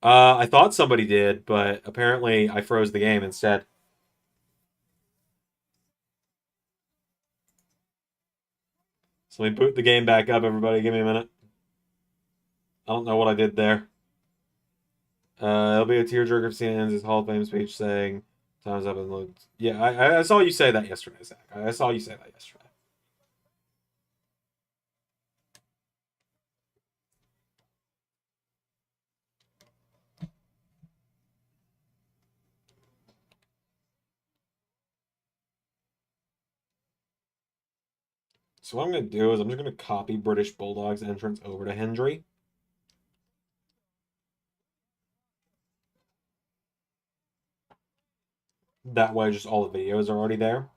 I thought somebody did, but apparently I froze the game instead. So let me boot the game back up, everybody. Give me a minute. I don't know what I did there. It'll be a tearjerker if Cena ends his Hall of Fame speech saying, "Time's up and loads." Yeah, I saw you say that yesterday, Zach. I saw you say that yesterday. So what I'm going to do is I'm just going to copy British Bulldog's entrance over to Hendry. That way, just all the videos are already there.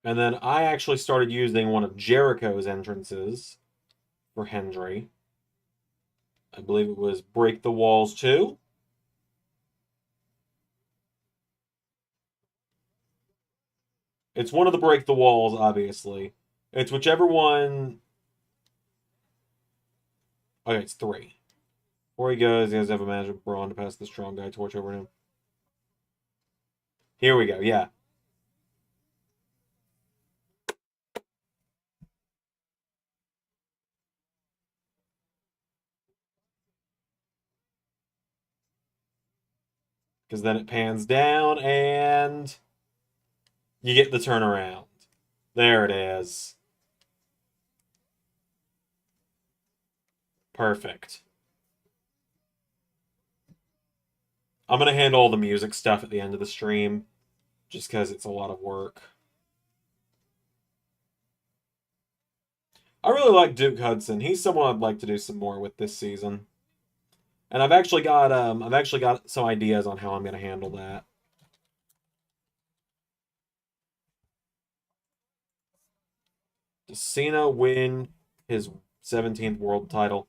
And then I actually started using one of Jericho's entrances for Hendry. I believe it was Break the Walls 2. It's one of the Break the Walls, obviously. It's whichever one. Okay, it's 3. Before he goes, he has to have a magic brawn to pass the strong guy torch over him. Here we go, yeah. Because then it pans down and you get the turnaround. There it is. Perfect. I'm going to handle all the music stuff at the end of the stream, just because it's a lot of work. I really like Duke Hudson. He's someone I'd like to do some more with this season. And I've actually got some ideas on how I'm going to handle that. Does Cena win his 17th world title?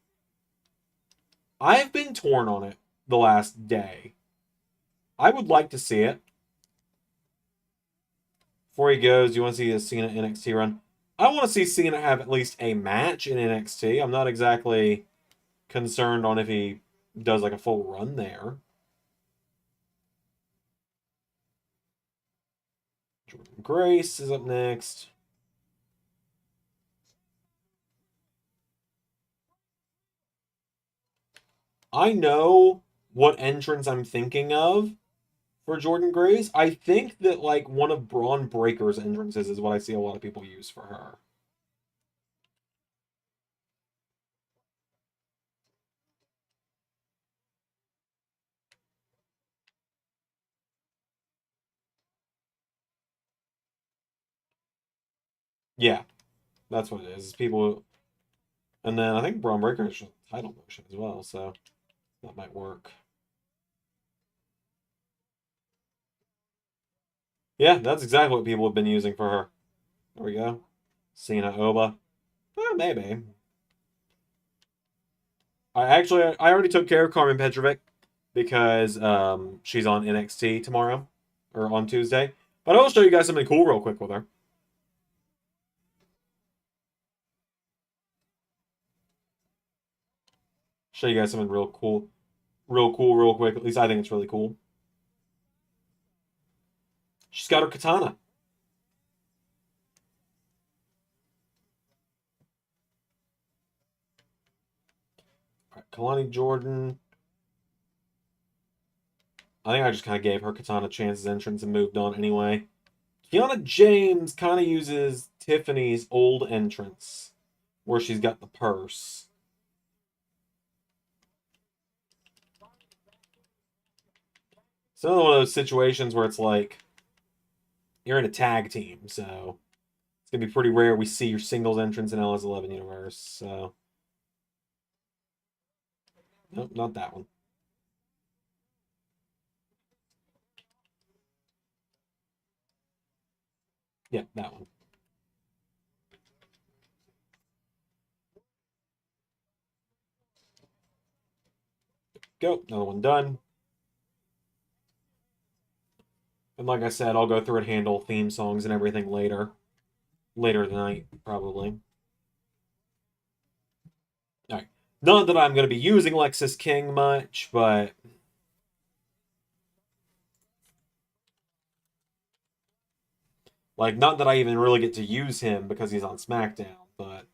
I've been torn on it the last day. I would like to see it. Before he goes, you want to see a Cena NXT run? I want to see Cena have at least a match in NXT. I'm not exactly concerned on if he does like a full run there. Jordan Grace is up next. I know what entrance I'm thinking of for Jordan Grace. I think that like one of Braun Breaker's entrances is what I see a lot of people use for her. Yeah, that's what it is. People, and then I think Braun Breaker has a title motion as well, so that might work. Yeah, that's exactly what people have been using for her. There we go. Cena Oba. Maybe. I already took care of Carmen Petrovic because she's on NXT tomorrow or on Tuesday. But I'll show you guys something cool real quick with her. Show you guys something real quick. At least I think it's really cool. She's got her katana. All right, Kalani Jordan. I think I just kind of gave her katana chances entrance and moved on anyway. Kiana James kind of uses Tiffany's old entrance, where she's got the purse. It's another one of those situations where it's like you're in a tag team, so it's gonna be pretty rare we see your singles entrance in LS11 universe. So, nope, not that one. Yeah, that one. Go, another one done. And like I said, I'll go through and handle theme songs and everything later tonight, probably. All right. Not that I'm going to be using Lexus King much, but like, not that I even really get to use him because he's on SmackDown, but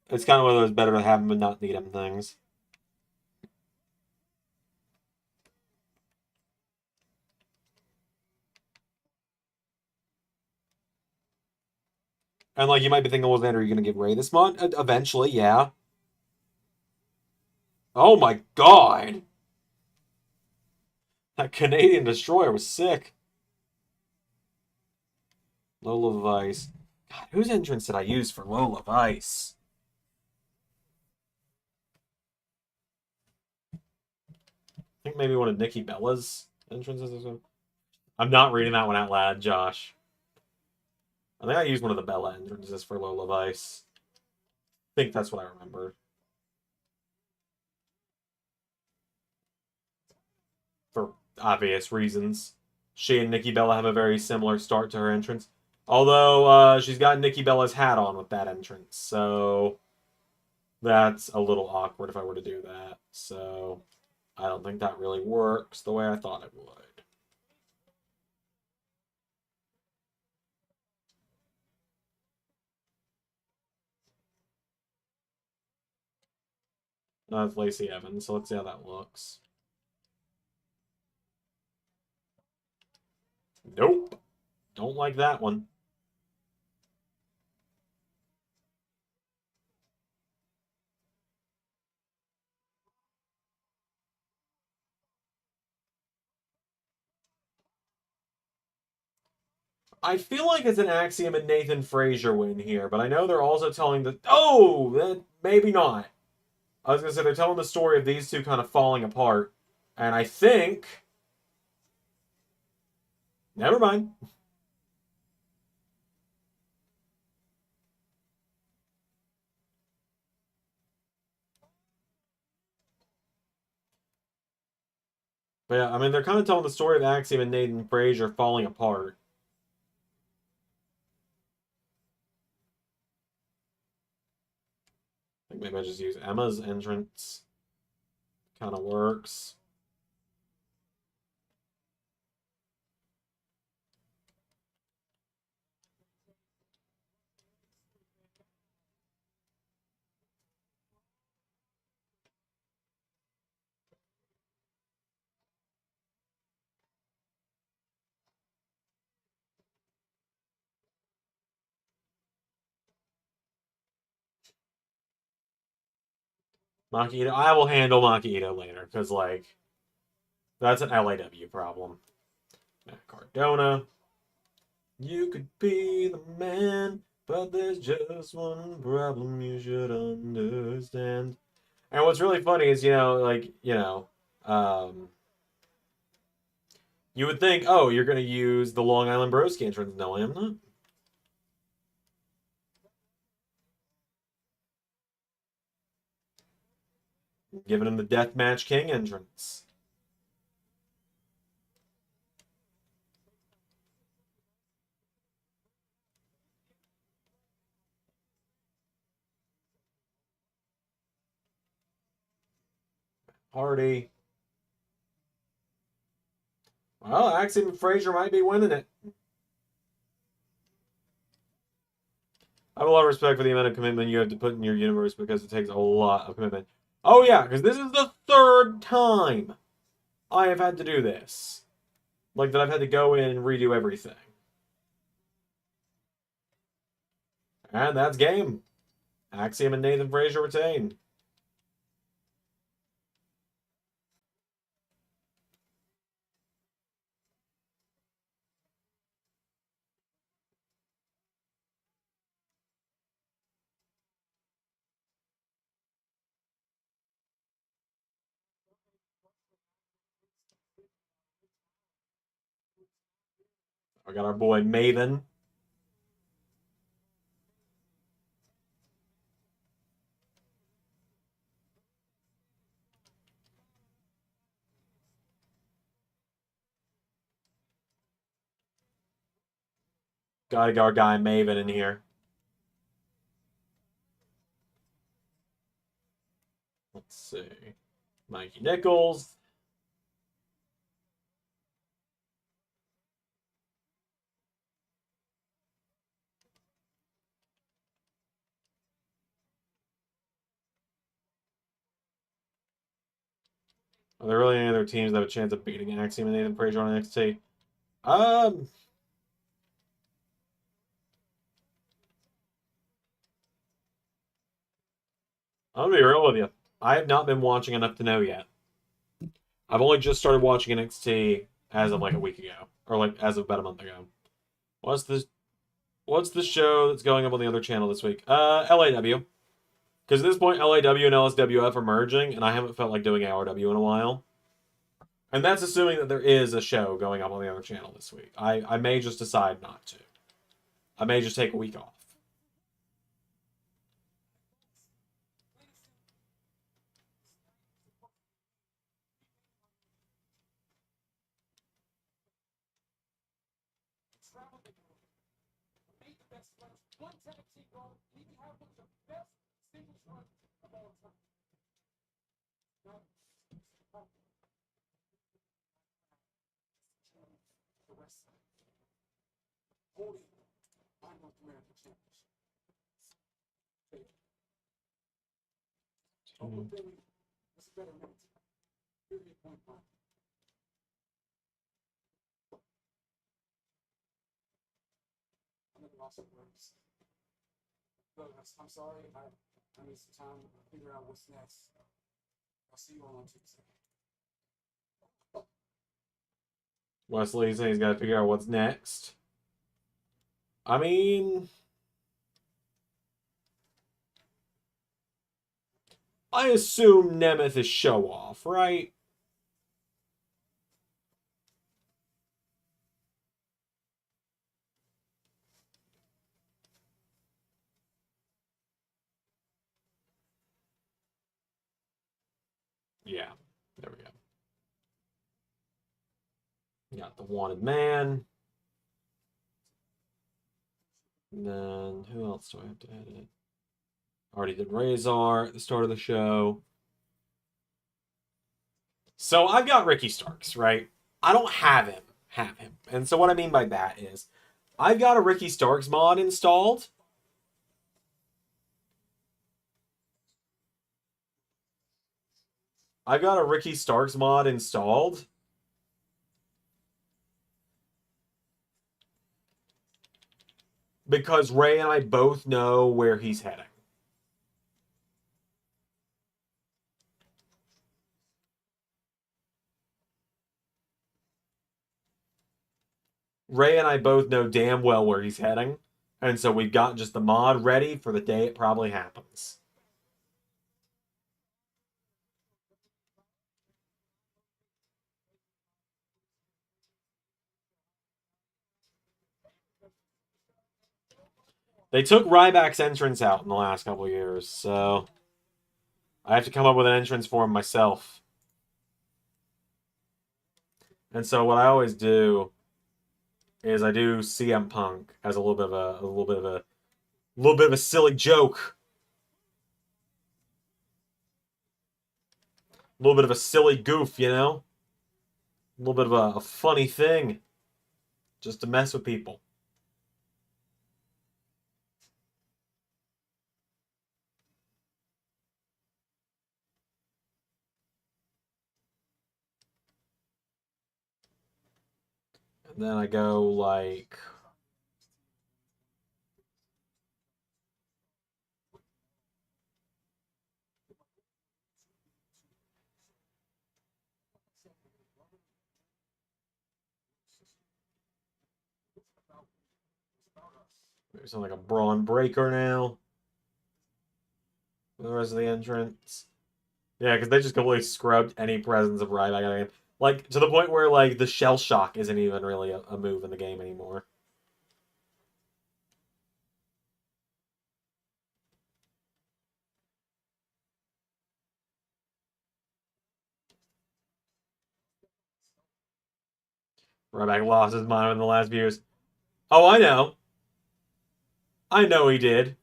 it's kind of one of those better to have him and not need him things. And like, you might be thinking, well, then are you going to give Ray this mod? Eventually, yeah. Oh my god! That Canadian Destroyer was sick. Lola Vice. God, whose entrance did I use for Lola Vice? I think maybe one of Nikki Bella's entrances or something. I'm not reading that one out loud, Josh. I think I used one of the Bella entrances for Lola Vice. I think that's what I remember. For obvious reasons. She and Nikki Bella have a very similar start to her entrance. Although, she's got Nikki Bella's hat on with that entrance, so that's a little awkward if I were to do that. So I don't think that really works the way I thought it would. That's Lacey Evans, so let's see how that looks. Nope. Don't like that one. I feel like it's an Axiom and Nathan Frazier win here, but I know they're also telling the... Oh! Maybe not. I was going to say, they're telling the story of these two kind of falling apart. And I think... Never mind. But yeah, I mean, they're kind of telling the story of Axiom and Nathan Frazier falling apart. I think maybe I just use Emma's entrance. Kind of works. Maki Ito. I will handle Maki Ito later, because, like, that's an LAW problem. Matt Cardona. You could be the man, but there's just one problem you should understand. And what's really funny is, you would think, oh, you're going to use the Long Island Broski entrance. No, I am not. Giving him the Deathmatch King entrance. Hardy. Well, Axiom and Frazier might be winning it. I have a lot of respect for the amount of commitment you have to put in your universe because it takes a lot of commitment. Oh yeah, because this is the 3rd time I have had to do this. Like, that I've had to go in and redo everything. And that's game. Axiom and Nathan Frazier retain. I got our boy Maven. Got our guy Maven in here. Let's see. Mikey Nichols. Are there really any other teams that have a chance of beating Axiom and Nathan Frazier on NXT? I'm gonna be real with you. I have not been watching enough to know yet. I've only just started watching NXT as of like a week ago, or like as of about a month ago. What's this? What's the show that's going up on the other channel this week? LAW. Because at this point, LAW and LSWF are merging, and I haven't felt like doing LRW in a while. And that's assuming that there is a show going up on the other channel this week. I may just decide not to. I may just take a week off. I'm sorry. I need some time to figure out what's next. I'll see you all on Tuesday. Wesley saying he's got to figure out what's next. I mean, I assume Nemeth is show off, right? Yeah, there we go. Got the Wanted Man. And then, who else do I have to edit? Already did Razor at the start of the show. So I've got Ricky Starks, right? I don't have him. And so what I mean by that is, I've got a Ricky Starks mod installed. I've got a Ricky Starks mod installed. Because Ray and I both know where he's heading. Ray and I both know damn well where he's heading. And so we've got just the mod ready for the day it probably happens. They took Ryback's entrance out in the last couple of years, so I have to come up with an entrance for him myself. And so what I always do is I do CM Punk as a little bit of a silly joke. A little bit of a silly goof, you know? A little bit of a funny thing. Just to mess with people. And then I go like... Maybe something like a Braun Breaker now. For the rest of the entrance. Yeah, because they just completely scrubbed any presence of Ryback out of the game. Like, to the point where, like, the Shell Shock isn't even really a move in the game anymore. Ryback lost his mind in the last few years. Oh, I know. I know he did.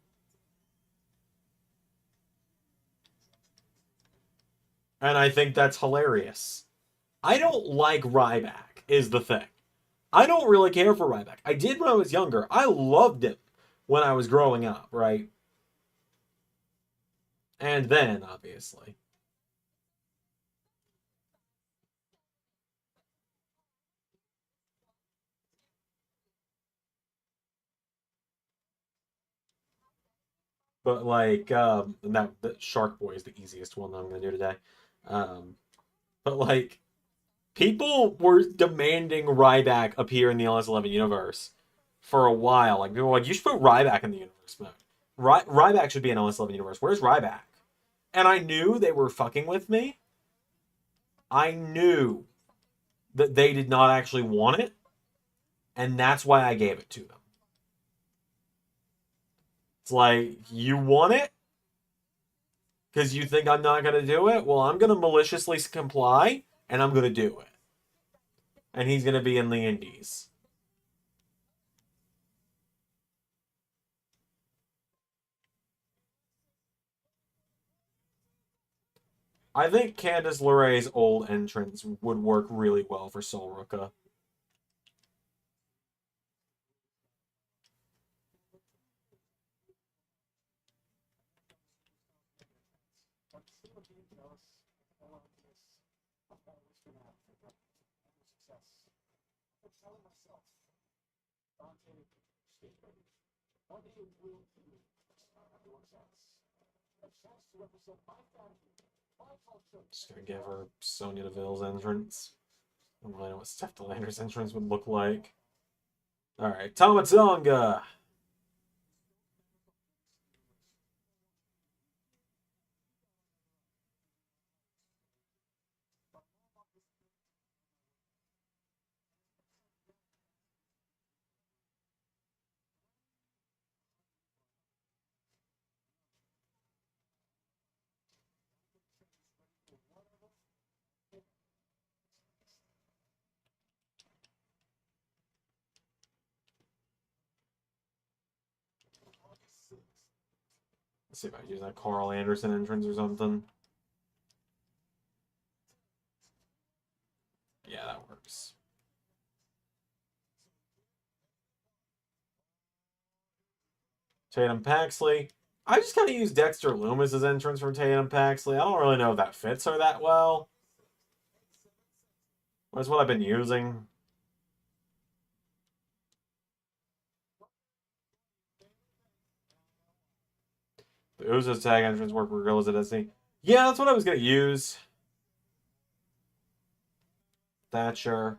And I think that's hilarious. I don't like Ryback, is the thing. I don't really care for Ryback. I did when I was younger. I loved him when I was growing up, right? And then, obviously. But, like, that Shark Boy is the easiest one that I'm going to do today. Um, but, like, people were demanding Ryback appear in the LS11 universe for a while. Like, people were like, you should put Ryback in the universe mode. Ryback should be in LS11 universe. Where's Ryback? And I knew they were fucking with me. I knew that they did not actually want it, and that's why I gave it to them. It's like, you want it? Because you think I'm not going to do it? Well, I'm going to maliciously comply, and I'm going to do it. And he's going to be in the Indies. I think Candice LeRae's old entrance would work really well for Sol Ruka. Just gonna give her Sonya Deville's entrance. I don't really know what Steph Delander's entrance would look like. Alright, Tamatonga! Let's see if I use that Carl Anderson entrance or something. Yeah, that works. Tatum Paxley. I just kind of use Dexter Loomis's entrance for Tatum Paxley. I don't really know if that fits her that well. That's what I've been using. The Usos tag entrance work for Gorillas of Destiny. Yeah, that's what I was going to use. Thatcher.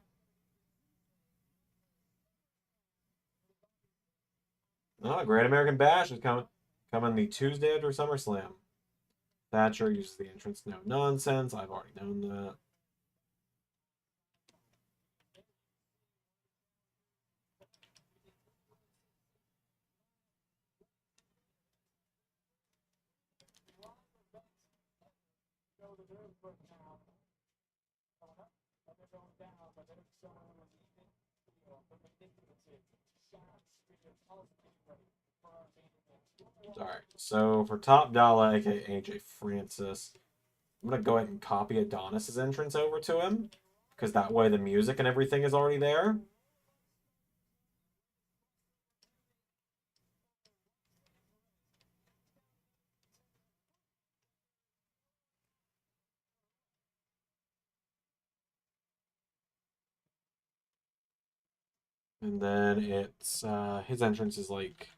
Oh, Great American Bash is coming the Tuesday after SummerSlam. Thatcher uses the entrance no nonsense. I've already known that. Alright, so for top dollar, aka AJ Francis, I'm gonna go ahead and copy Adonis's entrance over to him, because that way the music and everything is already there. And then it's his entrance is like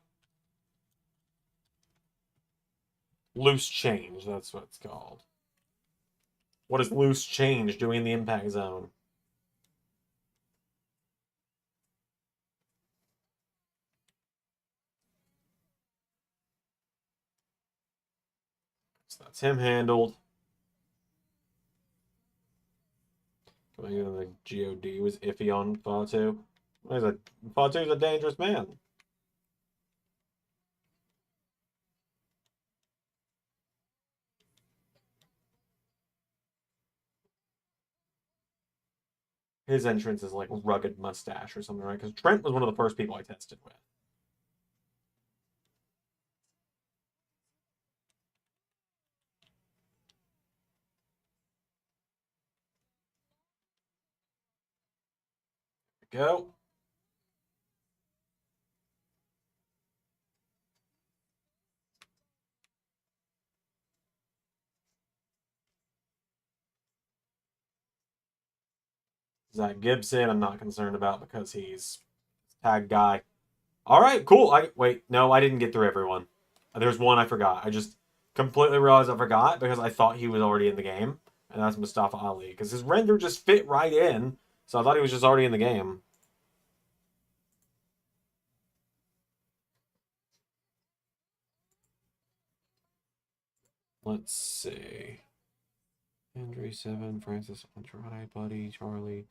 loose change. That's what it's called. What is loose change doing in the impact zone? So that's him handled. The God was iffy on Fatu. Fatu's a dangerous man. His entrance is like rugged mustache or something, right? Because Trent was one of the first people I tested with. Go. Zach Gibson, I'm not concerned about because he's tag guy. All right, cool. No, I didn't get through everyone. There's one I forgot. I just completely realized I forgot because I thought he was already in the game, and that's Mustafa Ali because his render just fit right in. So I thought he was just already in the game. Let's see. Andre 7, Francis Andrade, Buddy, Charlie,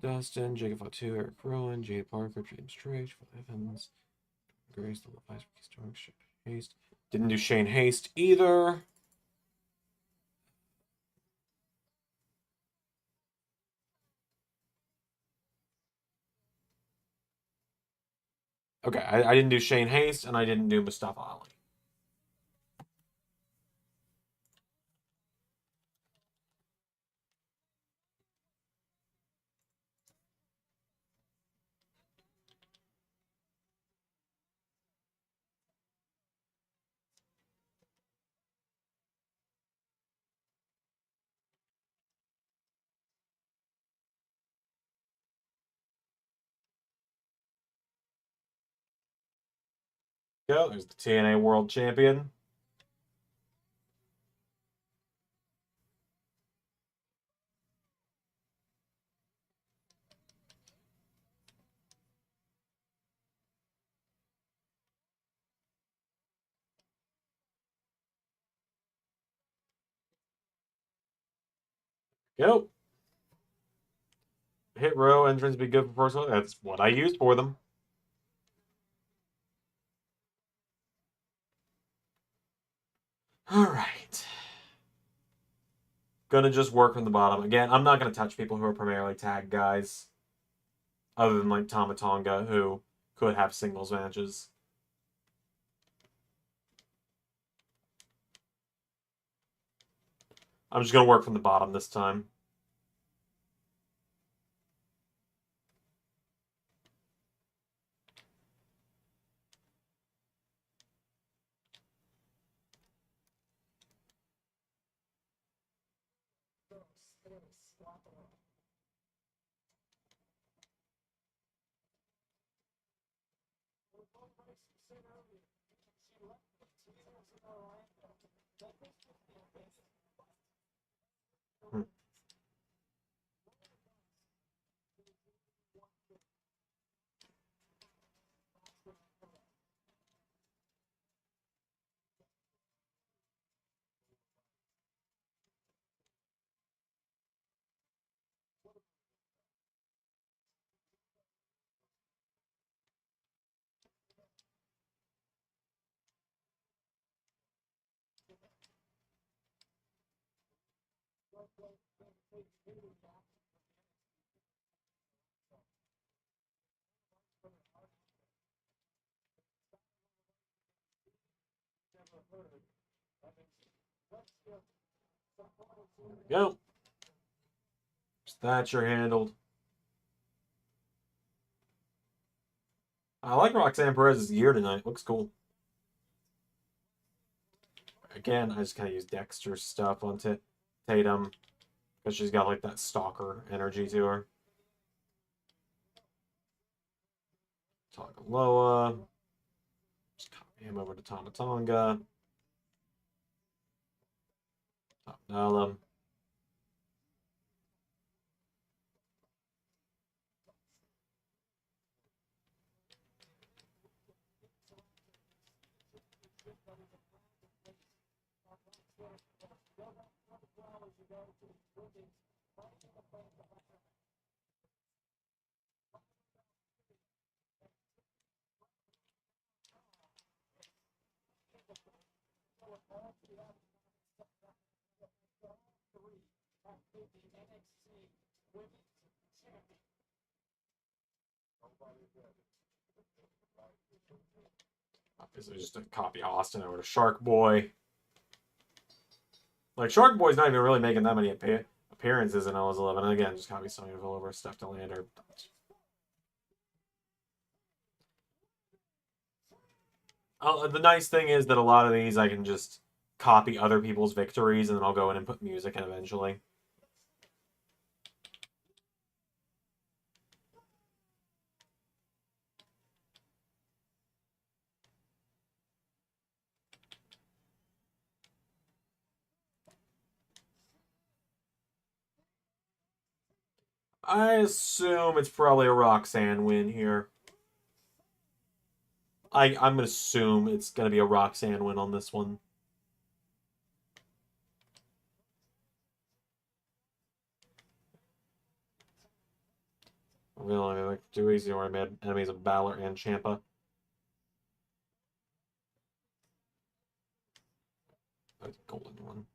Dustin, Jacob Fatu, Eric Rowan, Jay Parker, James Drake, Phil Evans, Grace, the Levi's, Storm, Shane Haste. Didn't do Shane Haste either. Okay, I didn't do Shane Haste, and I didn't do Mustafa Ali. Go. There's the TNA World Champion. Go. Hit row entrance be good for first one. That's what I used for them. All right. Gonna just work from the bottom. Again, I'm not gonna touch people who are primarily tag guys. Other than like Tama Tonga, who could have singles matches. I'm just gonna work from the bottom this time. Hmm. Go. Thatcher handled. I like Roxanne Perez's gear tonight. Looks cool. Again, I just kind of use Dexter's stuff on Tatum because she's got like that stalker energy to her. Tagaloa. Just copy him over to Tomatonga. Top Nala. Obviously, just to copy Austin over to Shark Boy. Like, Shark Boy's not even really making that many appearances in LS11. And again, just copy Sonya Deville over Steph DeLander. The nice thing is that a lot of these I can just copy other people's victories and then I'll go in and put music in eventually. I assume it's probably a Roxanne win here. I'm going to assume it's going to be a Roxanne win on this one. Really, like too easy or enemies of Balor and Ciampa. That's a golden one.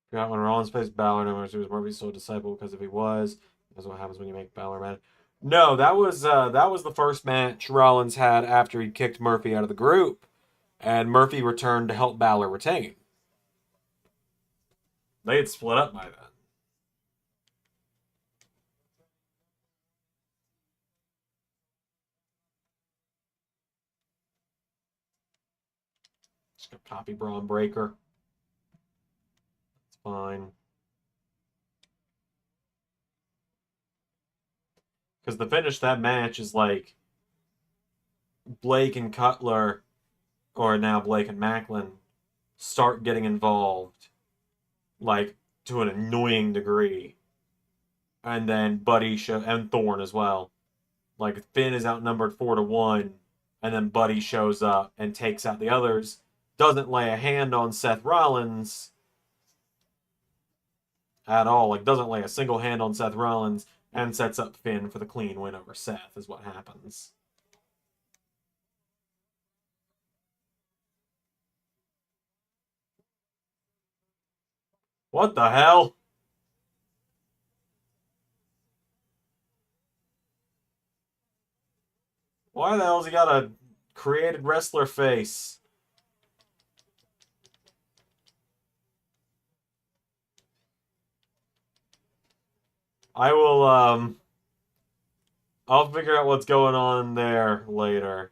Forgot when Rollins faced Balor, no one was Murphy's so disciple because if he was, that's what happens when you make Balor mad. No, that was the first match Rollins had after he kicked Murphy out of the group, and Murphy returned to help Balor retain. They had split up by then. Just gonna copy Braun Breaker. It's fine. Because the finish of that match is like Blake and Cutler, or now Blake and Macklin, start getting involved, like to an annoying degree, and then Buddy and Thorne as well. Like Finn is outnumbered 4-1, and then Buddy shows up and takes out the others. Doesn't lay a hand on Seth Rollins at all. Like doesn't lay a single hand on Seth Rollins, and sets up Finn for the clean win over Seth. Is what happens. What the hell? Why the hell's he got a created wrestler face? I will, I'll figure out what's going on there later.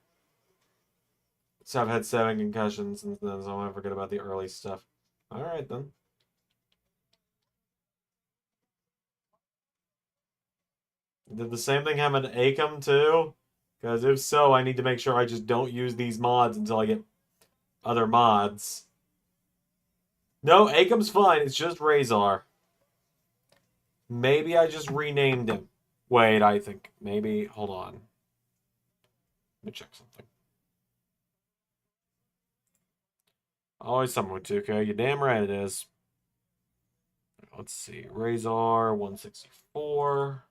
So I've had 7 concussions since then, so I'm gonna forget about the early stuff. All right then. Did the same thing happen to Acom too? Because if so, I need to make sure I just don't use these mods until I get other mods. No, Acom's fine. It's just Razor. Maybe I just renamed him. Wait, I think maybe. Hold on. Let me check something. Always something with 2K. You're damn right it is. Let's see. Razor 164.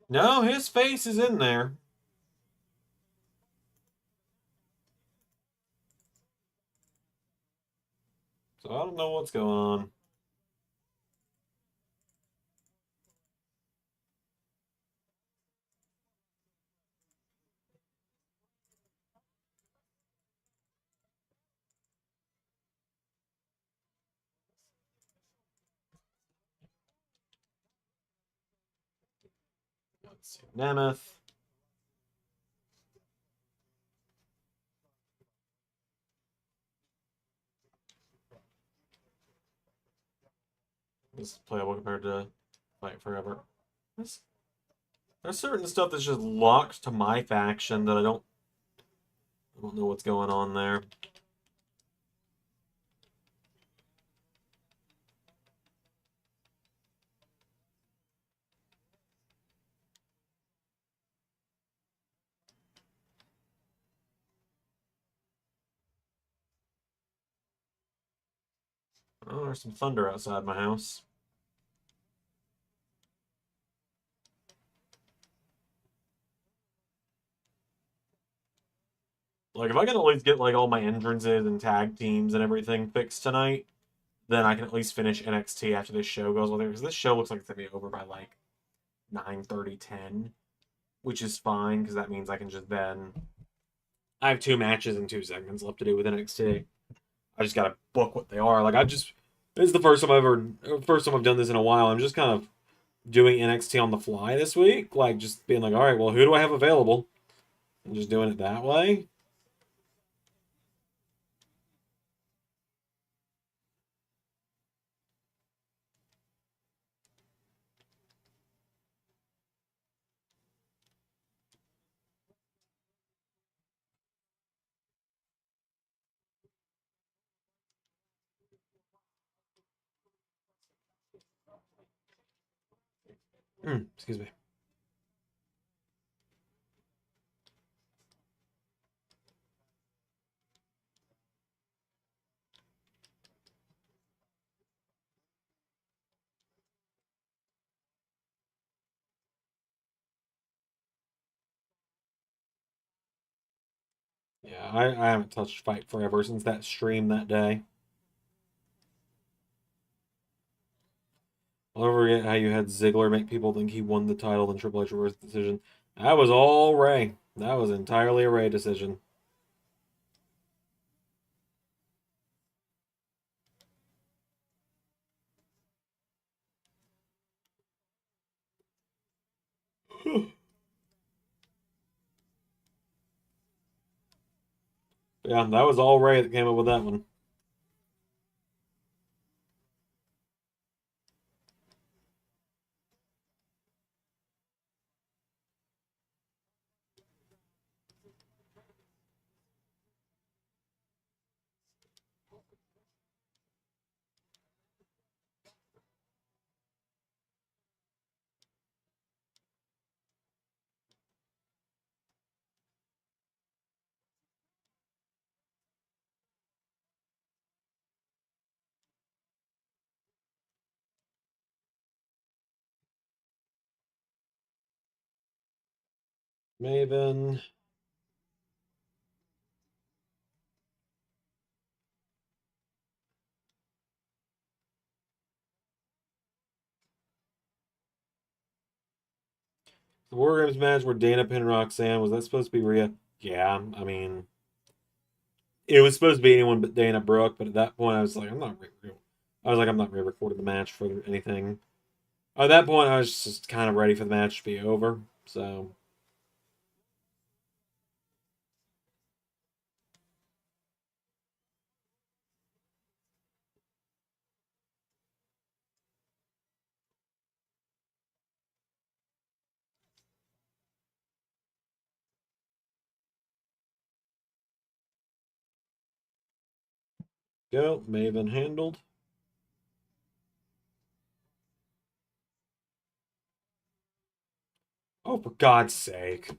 No, his face is in there. So I don't know what's going on. Let's see. Nemeth. This is playable compared to Fight Forever. There's certain stuff that's just locked to my faction that I don't know what's going on there. Oh, there's some thunder outside my house. Like, if I can at least get, like, all my entrances and tag teams and everything fixed tonight, then I can at least finish NXT after this show goes on there. Because this show looks like it's going to be over by, like, 9:30, 10. Which is fine, because that means I can just then... I have 2 matches and 2 segments left to do with NXT. I just gotta book what they are. Like, this is the first time I've done this in a while. I'm just kind of doing NXT on the fly this week. Like, just being like, all right, well, who do I have available? And just doing it that way. Excuse me. Yeah, I haven't touched Fight Forever since that stream that day. I'll never forget how you had Ziggler make people think he won the title in Triple H reverse decision. That was all Ray. That was entirely a Ray decision. Yeah, that was all Ray that came up with that one. Maven. The War Games match where Dana pinned Roxanne, was that supposed to be Rhea? Yeah, I mean, it was supposed to be anyone but Dana Brooke, but at that point I was like, I'm not real. I was like, I'm not re-recording the match for anything. At that point, I was just kind of ready for the match to be over. So, go. May have been handled. Oh, for God's sake.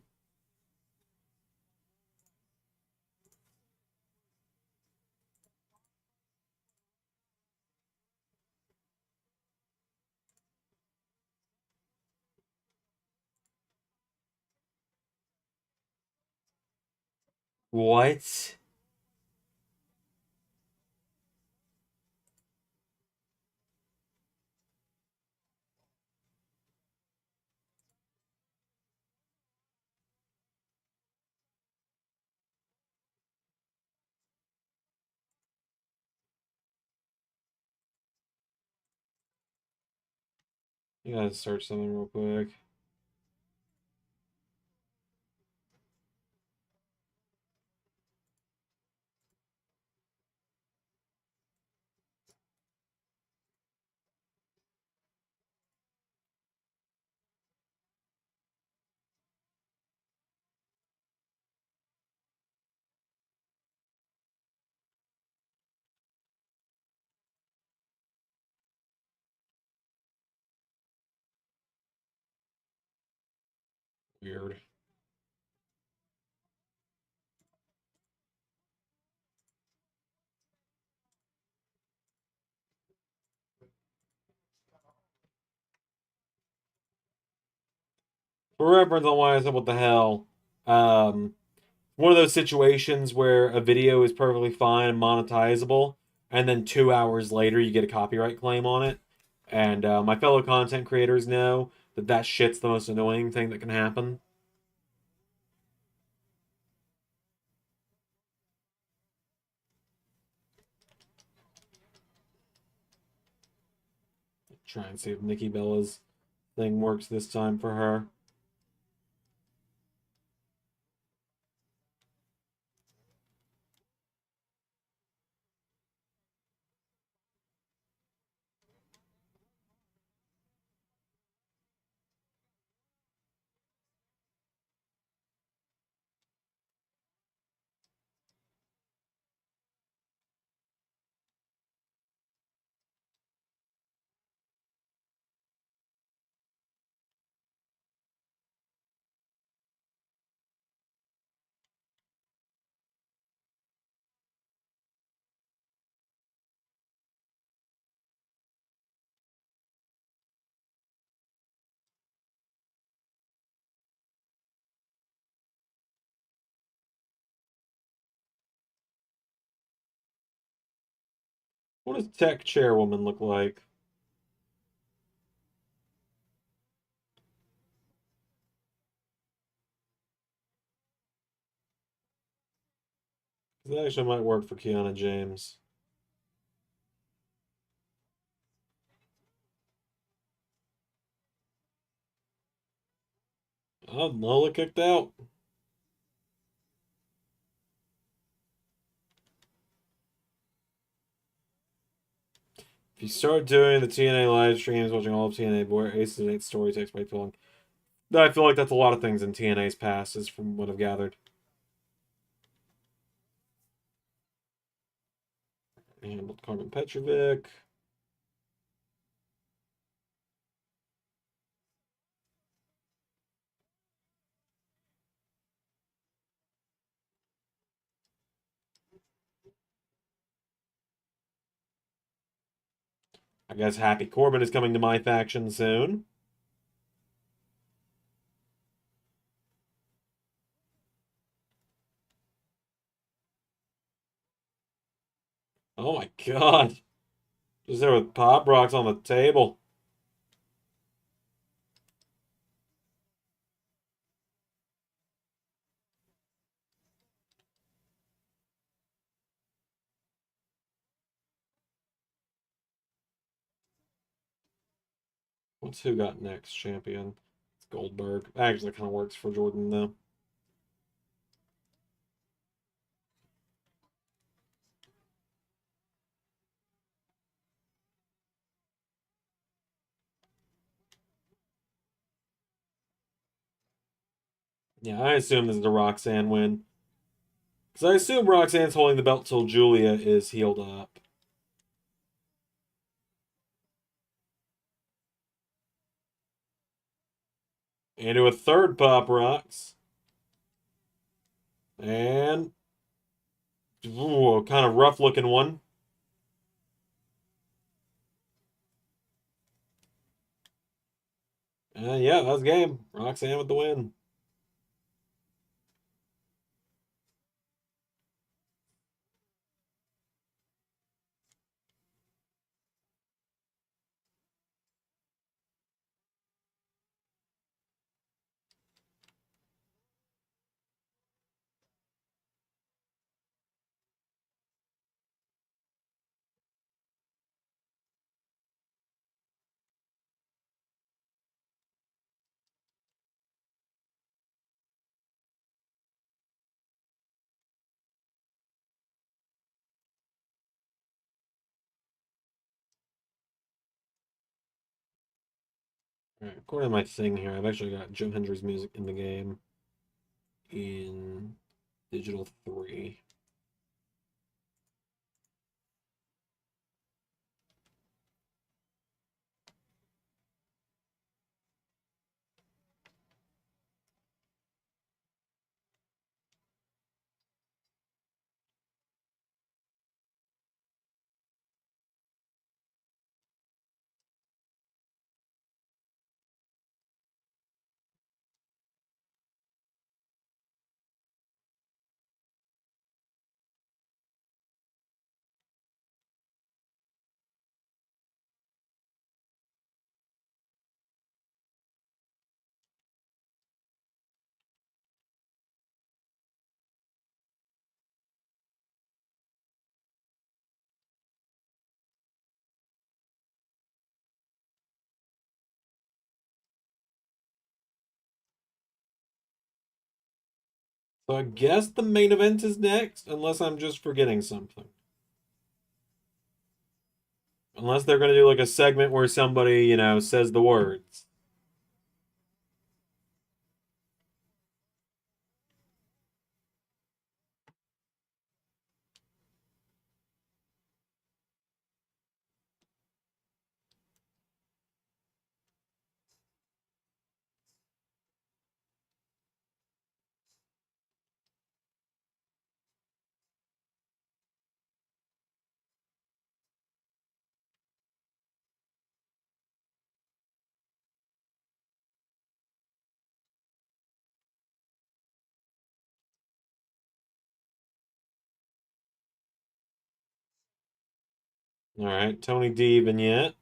What? You gotta search something real quick. Weird. For reference on why I said what the hell, um, one of those situations where a video is perfectly fine and monetizable, and then 2 hours later you get a copyright claim on it. And my fellow content creators know that that shit's the most annoying thing that can happen. Try and see if Nikki Bella's thing works this time for her. What does tech chairwoman look like? That actually might work for Kiana James. Oh, Lola kicked out. If you start doing the TNA live streams, watching all of TNA, boy, Aces and 8 story takes way too long. I feel like that's a lot of things in TNA's past, is from what I've gathered. Handled Carmen Petrovic. I guess Happy Corbin is coming to my faction soon. Oh my god. Just there with Pop Rocks on the table. What's who got next champion? It's Goldberg. Actually, kind of works for Jordan though. Yeah, I assume this is the Roxanne win. Because I assume Roxanne's holding the belt till Julia is healed up. Into a third pop rocks. And ooh, kind of rough looking one. Yeah, that's game. Roxanne with the win. Alright, according to my thing here, I've actually got Joe Hendry's music in the game in Digital 3. So I guess the main event is next, unless I'm just forgetting something. Unless they're going to do like a segment where somebody, says the words. All right, Tony D vignette.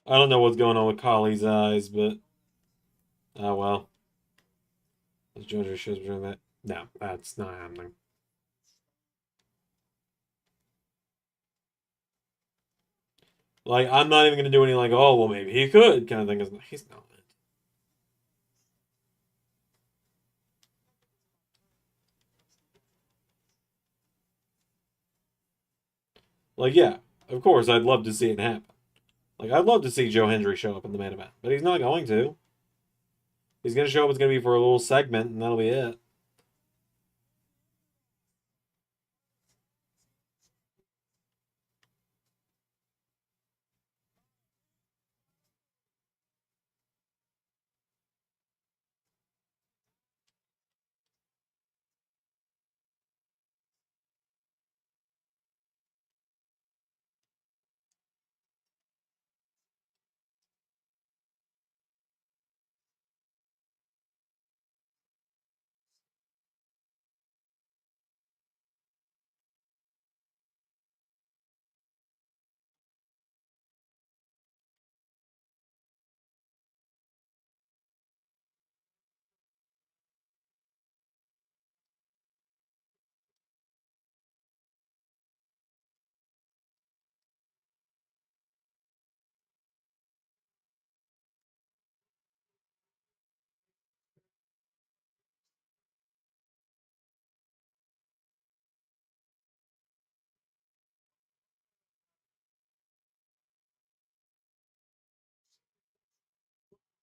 I don't know what's going on with Collie's eyes, but oh well. As Georgia shows me that. No, that's not happening. Like, I'm not even gonna do any like, oh well, maybe he could kind of thing. He's not. Like, yeah, of course, I'd love to see it happen. Like, I'd love to see Joe Hendry show up in the main event, but he's not going to. He's gonna show up. It's gonna be for a little segment, and that'll be it.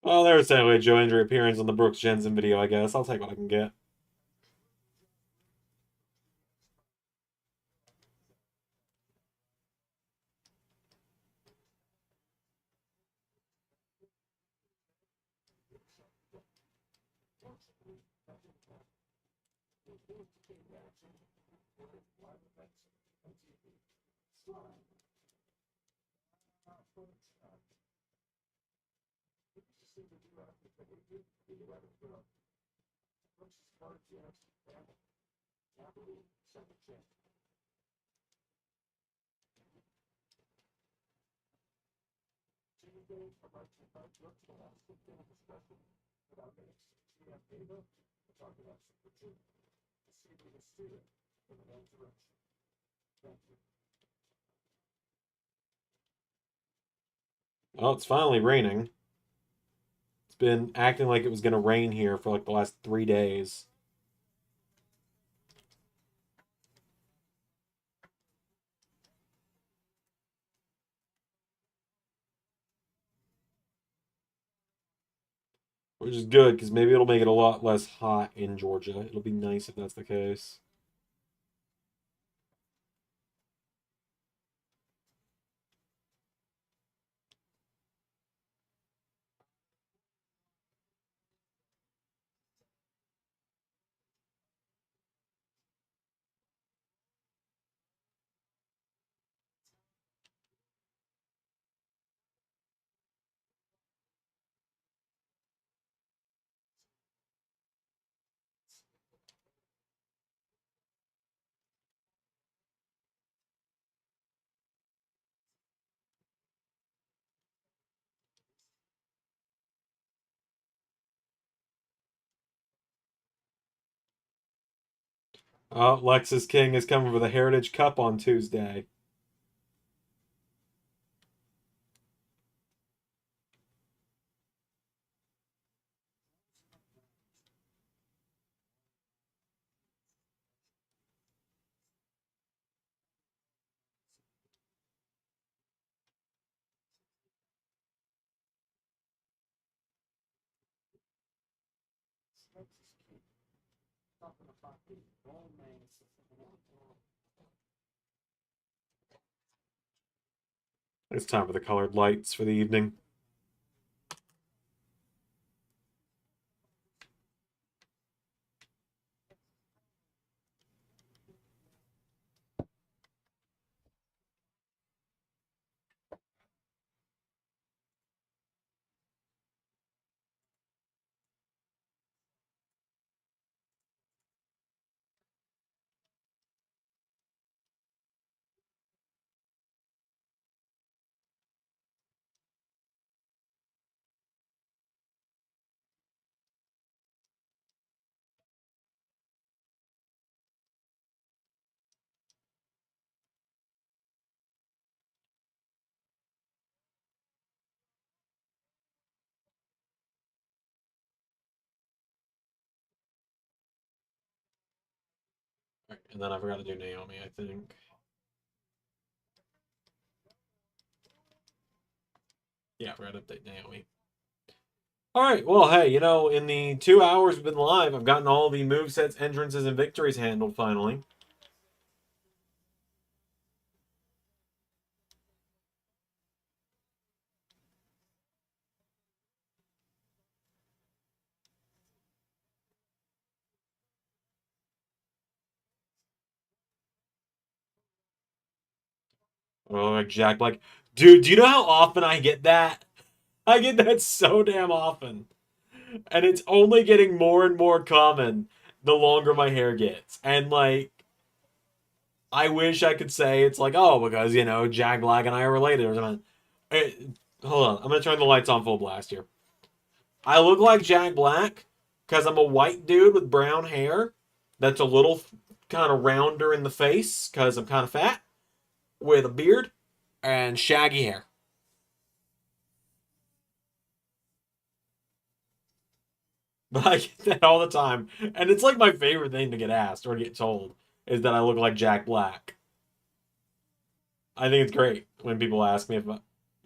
Well, there's a Joe Andrew appearance on the Brooks Jensen video, I guess. I'll take what I can get. Oh, it's finally raining. It's been acting like it was going to rain here for like the last 3 days. Which is good, because maybe it'll make it a lot less hot in Georgia. It'll be nice if that's the case. Lexus King is coming for the Heritage Cup on Tuesday. It's time for the colored lights for the evening. Right, and then I forgot to do Naomi, I think. Yeah, I forgot to update Naomi. All right, well, hey, in the 2 hours we've been live, I've gotten all the movesets, entrances, and victories handled finally. Oh, like Jack Black. Dude, do you know how often I get that? I get that so damn often. And it's only getting more and more common the longer my hair gets. And, like, I wish I could say it's like, oh, because, Jack Black and I are related or something. Hold on. I'm going to turn the lights on full blast here. I look like Jack Black because I'm a white dude with brown hair that's a little kind of rounder in the face because I'm kind of fat with a beard and shaggy hair. But I get that all the time. And it's like my favorite thing to get asked or get told is that I look like Jack Black. I think it's great when people ask me if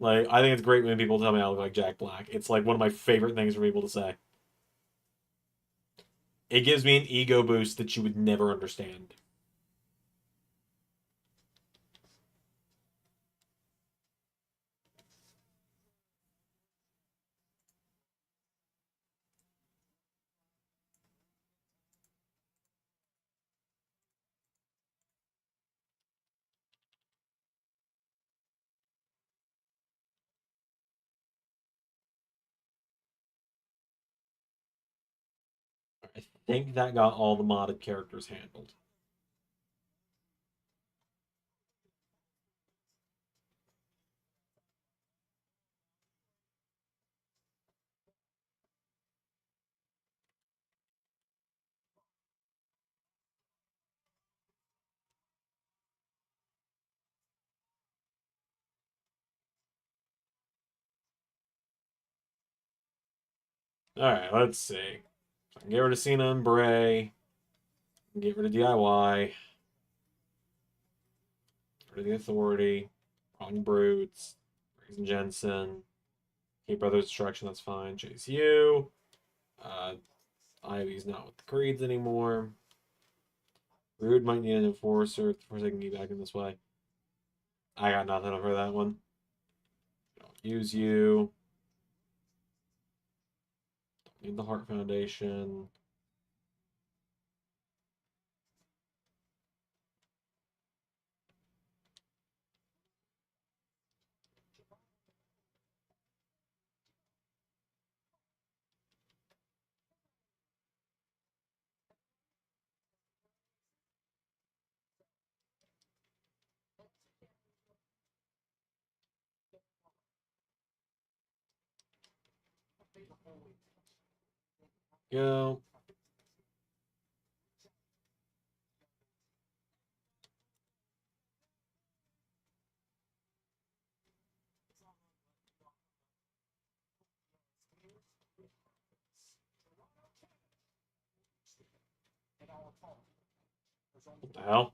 Like, I think it's great when people tell me I look like Jack Black. It's like one of my favorite things for people to say. It gives me an ego boost that you would never understand. I think that got all the modded characters handled. Alright, let's see. So I can get rid of Cena and Bray. Get rid of DIY. Get rid of the Authority. Ron Brutes. Reason Jensen. Keep Brothers Destruction, that's fine. Chase U. Ivy's not with the Creeds anymore. Rude might need an enforcer. Of course, I can get back in this way. I got nothing for that one. Don't use you. Don't need the Heart Foundation. Go. What the hell?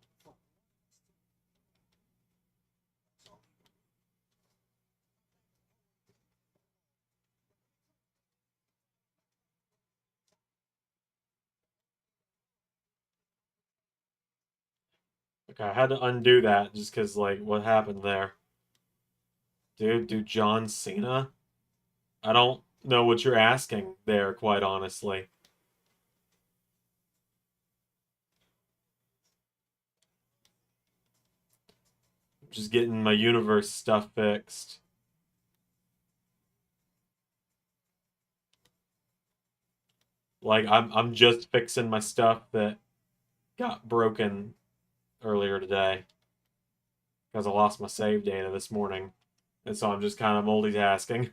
Okay, I had to undo that just because, like, what happened there? Dude, do John Cena? I don't know what you're asking there, quite honestly. Just getting my universe stuff fixed. Like, I'm just fixing my stuff that got broken earlier today because I lost my save data this morning. And so I'm just kind of multitasking.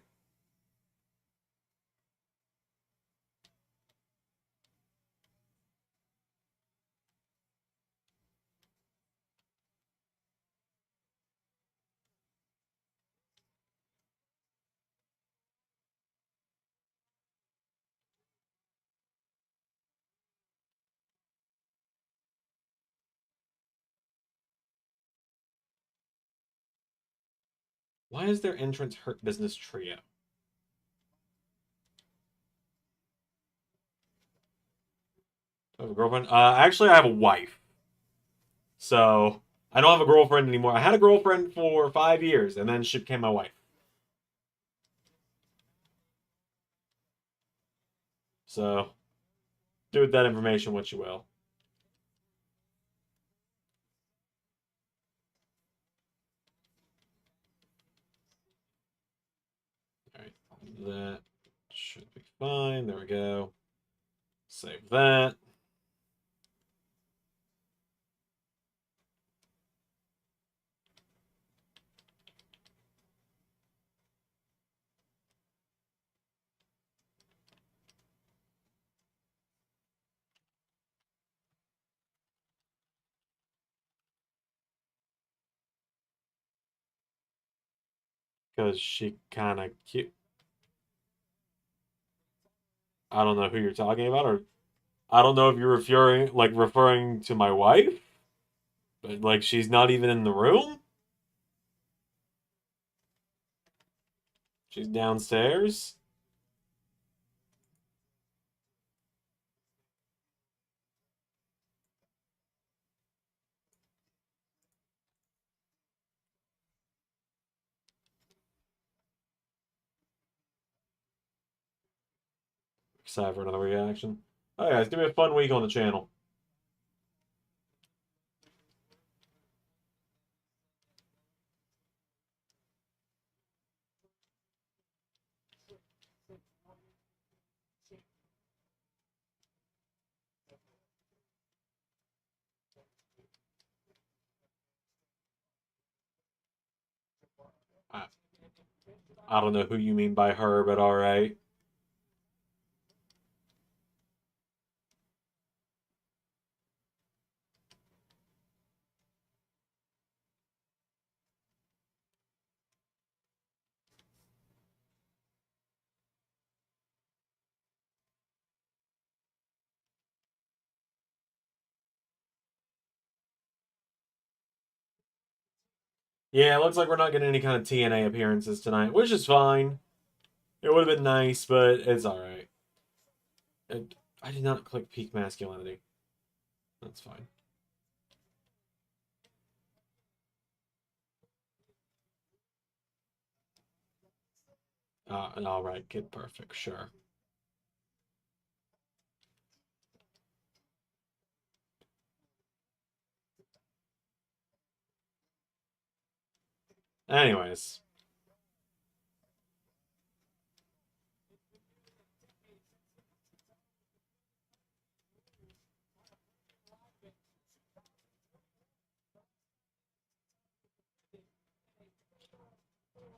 Why is their entrance Hurt Business Trio? I have a girlfriend. Actually, I have a wife. So I don't have a girlfriend anymore. I had a girlfriend for 5 years, and then she became my wife. So do with that information what you will. All right, that should be fine. There we go. Save that. Because she kind of cute. I don't know who you're talking about, or I don't know if you're referring to my wife, but like she's not even in the room. She's downstairs. Excited for another reaction. Oh yeah, it's gonna be a fun week on the channel. I, I don't know who you mean by her, but all right. Yeah, it looks like we're not getting any kind of TNA appearances tonight, which is fine. It would have been nice, but it's all right. I did not click peak masculinity. That's fine. All right, Kid Perfect, sure. Anyways.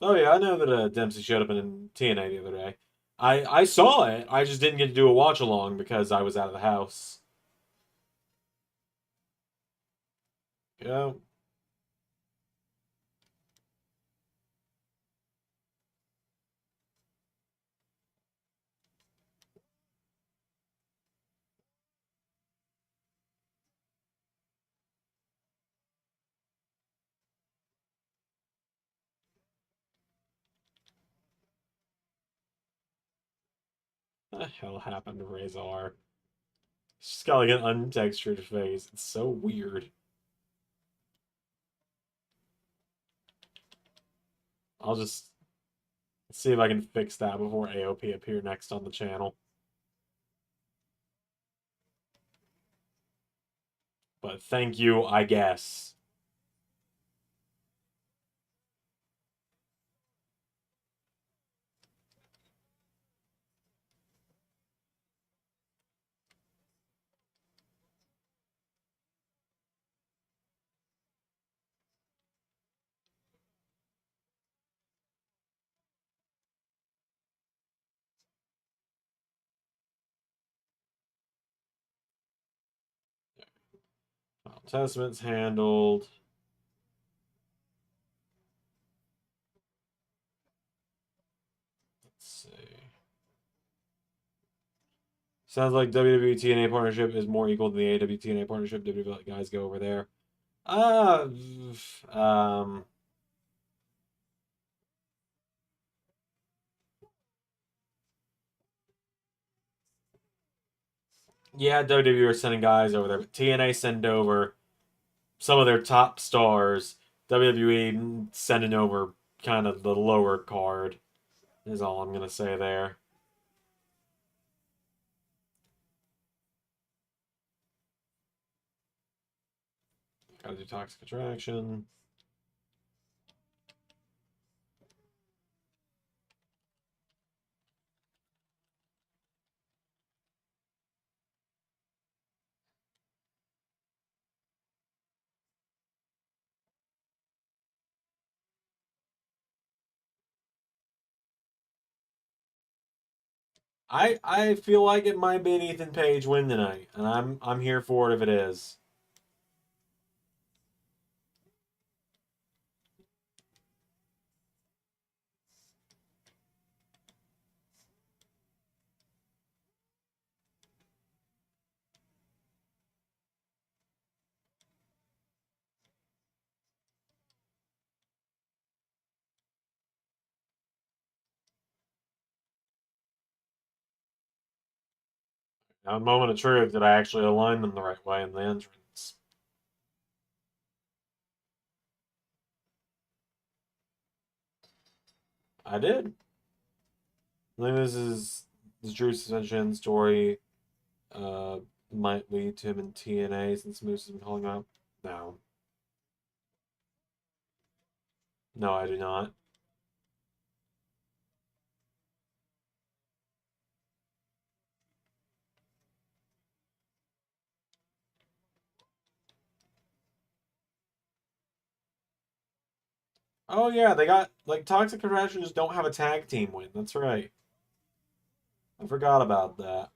Oh yeah, I know that Dempsey showed up in TNA the other day. I saw it. I just didn't get to do a watch along because I was out of the house. Yeah. What the hell happened to Razor? She's got like an untextured face. It's so weird. I'll just see if I can fix that before AOP appear next on the channel. But thank you, I guess. Well, Testament's handled. Let's see. Sounds like WWE TNA partnership is more equal than the AEW TNA partnership. WWE guys go over there. Uh, um, yeah, WWE are sending guys over there, but TNA send over some of their top stars. WWE sending over kind of the lower card is all I'm gonna say there. Gotta do Toxic Attraction. I feel like it might be an Ethan Page win tonight, and I'm here for it if it is. Now, a moment of truth, did I actually align them the right way in the entrance? I did. I think this Drew suspension story uh, might lead to him in TNA since Moose has been calling him out. No. No, I do not. Oh yeah, they got like Toxic Attraction just don't have a tag team win. That's right. I forgot about that.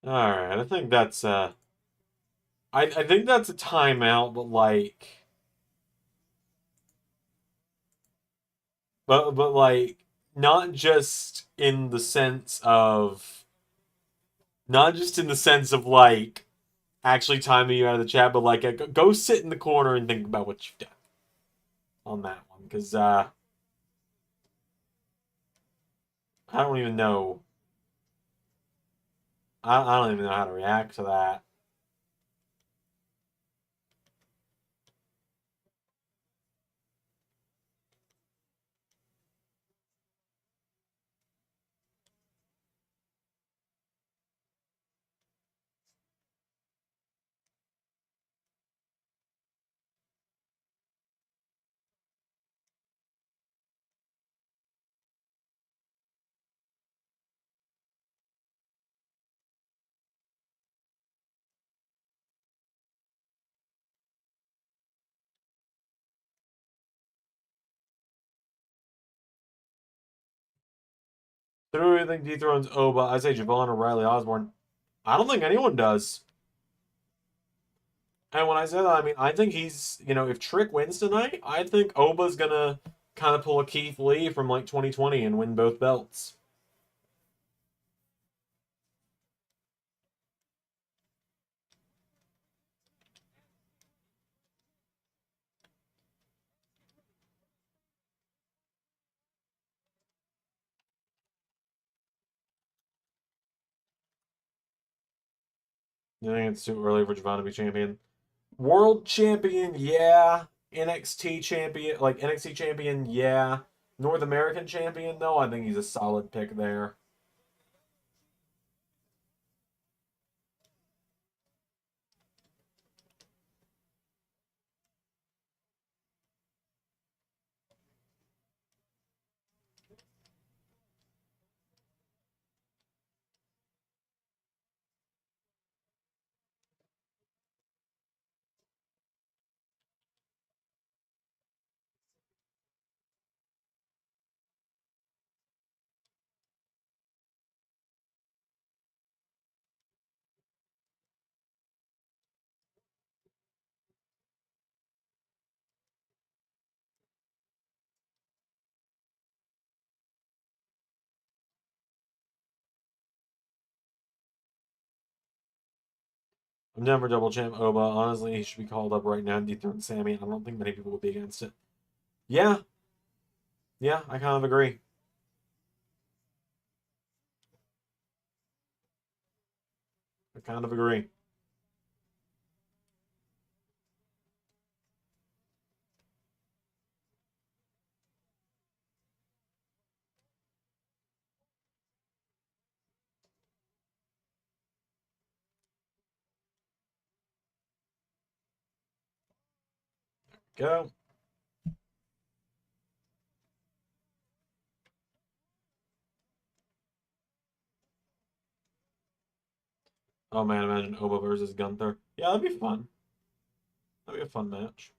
All right, I think that's I think that's a timeout, but like but like not just in the sense of not just in the sense of like actually timing you out of the chat, but like go sit in the corner and think about what you've done on that one because I don't even know. I don't even know how to react to that. So do you think dethrones Oba? I say Javon or Riley Osborne. I don't think anyone does. And when I say that, I mean I think he's if Trick wins tonight, I think Oba's gonna kind of pull a Keith Lee from like 2020 and win both belts. You think it's too early for Javon to be champion? World champion, yeah. NXT champion, like NXT champion, yeah. North American champion, though, I think he's a solid pick there. I'm never double champ Oba. Honestly, he should be called up right now and dethrone Sammy. I don't think many people would be against it. Yeah, yeah, I kind of agree. I kind of agree. Go. Oh man, imagine Oba versus Gunther. Yeah, that'd be fun. That'd be a fun match.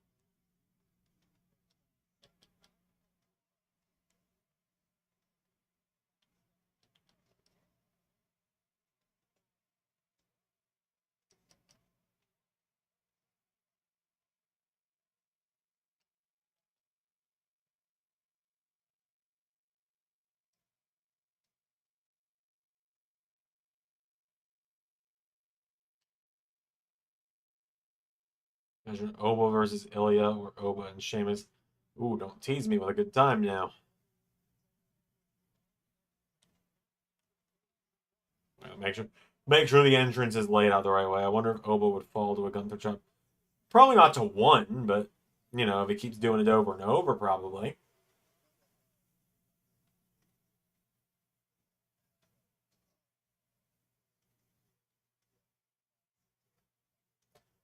Imagine Oba versus Ilya or Oba and Sheamus. Ooh, don't tease me with a good time now. Make sure the entrance is laid out the right way. I wonder if Oba would fall to a Gunther chop. Probably not to one, but you know, if he keeps doing it over and over, probably.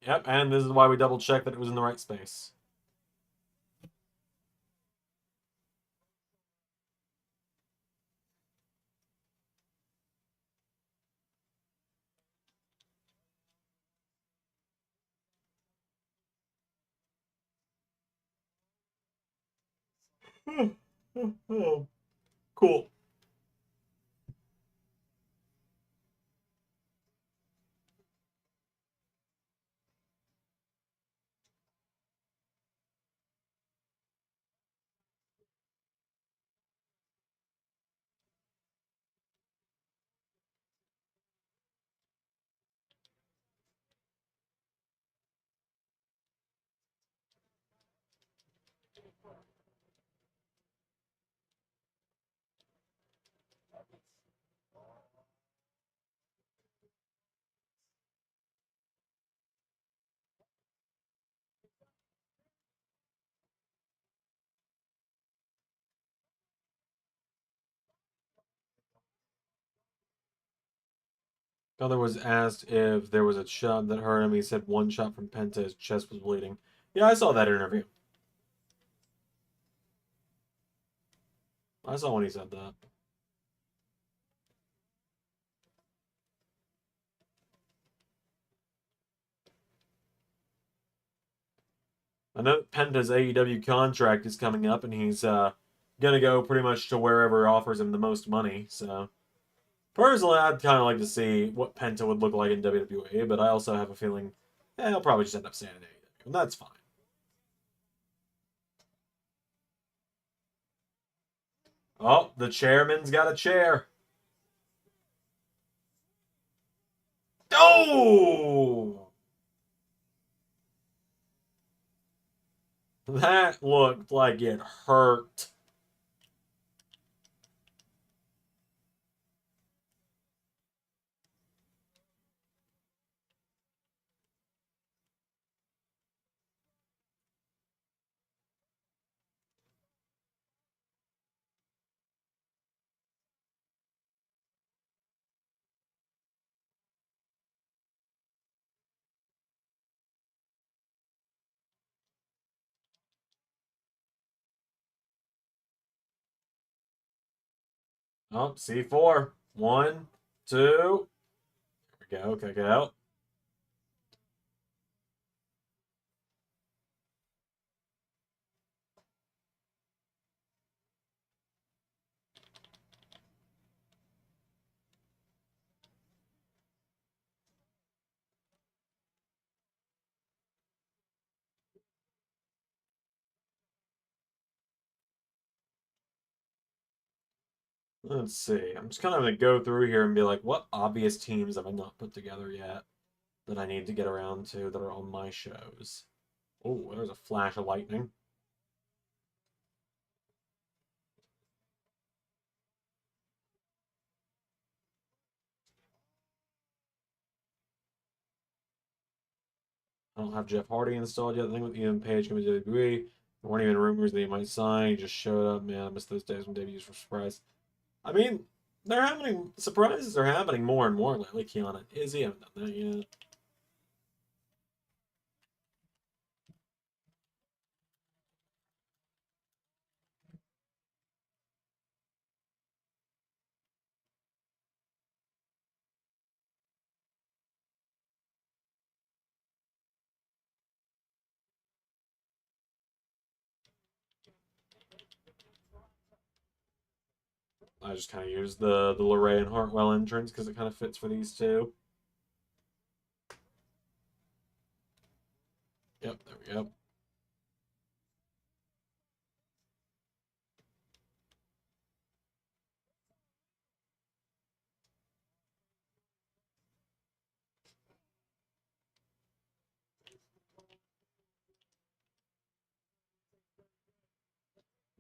Yep, and this is why we double checked that it was in the right space. Cool. Other was asked if there was a shot that hurt him. He said one shot from Penta, his chest was bleeding. Yeah, I saw that interview. I saw when he said that. I know Penta's AEW contract is coming up, and he's gonna go pretty much to wherever offers him the most money. So personally, I'd kind of like to see what Penta would look like in WWE, but I also have a feeling, he'll probably just end up staying in AEW, and that's fine. Oh, the chairman's got a chair. Oh! That looked like it hurt. Oh, C4. One, two. There we go. Kick out. Let's see. I'm just kind of going to go through here and be like, what obvious teams have I not put together yet that I need to get around to that are on my shows? Oh, there's a flash of lightning. I don't have Jeff Hardy installed yet. The thing with Ian Page coming to WWE, there weren't even rumors that he might sign. He just showed up. Man, I miss those days when debuts were surprise. I mean, they're happening. Surprises are happening more and more lately. Kiana, Izzy, I haven't done that yet. I just kind of use the Lorray and Hartwell entrance because it kind of fits for these two. Yep, there we go.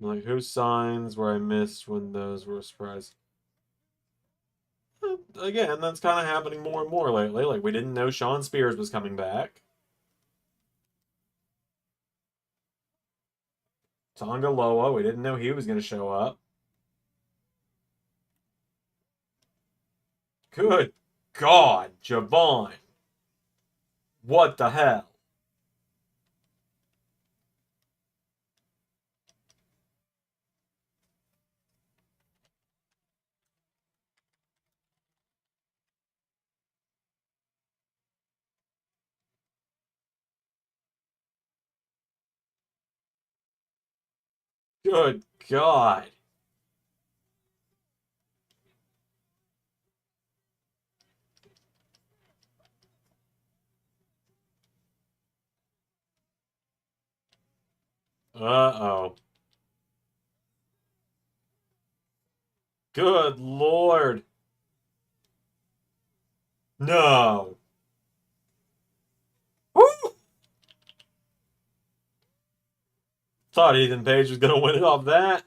Like, whose signs where I missed when those were a surprise? Again, that's kind of happening more and more lately. Like, we didn't know Sean Spears was coming back. Tonga Loa, we didn't know he was going to show up. Good God, Javon. What the hell? Good God. Uh-oh. Good Lord. No. Woo! Thought Ethan Page was going to win it off that.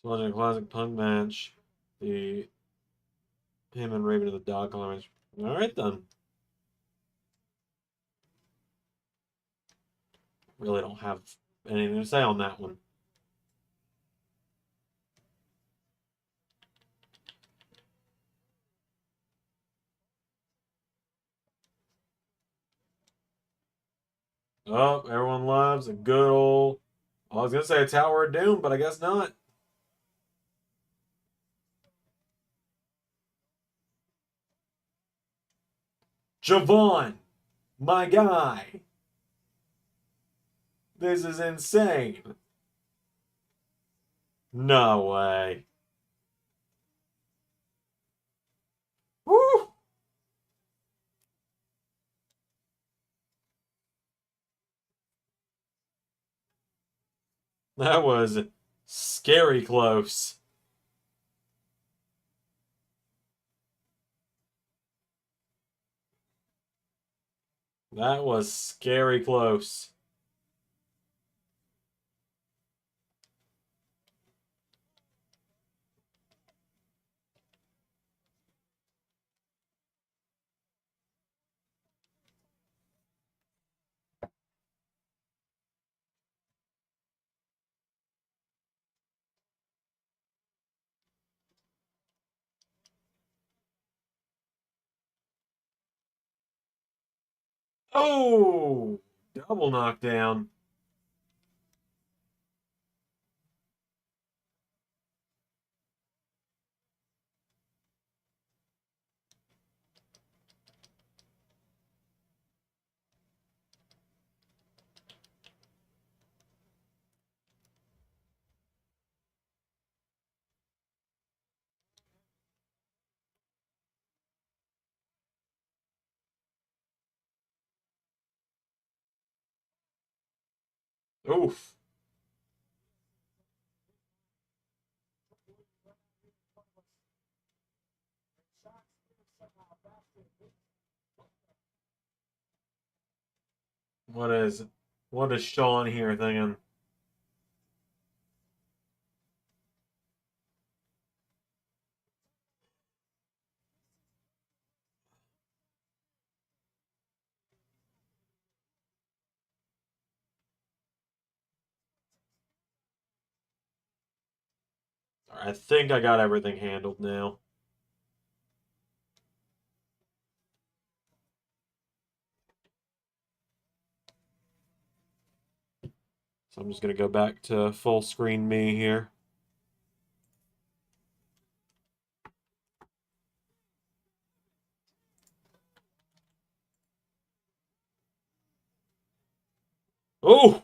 Watching a classic punk match. The him and Raven in the dog collar match. All right then. Really don't have anything to say on that one. Oh, everyone loves a good old. I was gonna say a Tower of Doom, but I guess not. Javon, my guy. This is insane. No way. Woo! That was scary close. That was scary close. Oh! Double knockdown. Oof. What is Sean here thinking? I think I got everything handled now. So I'm just gonna go back to full screen me here. Oh!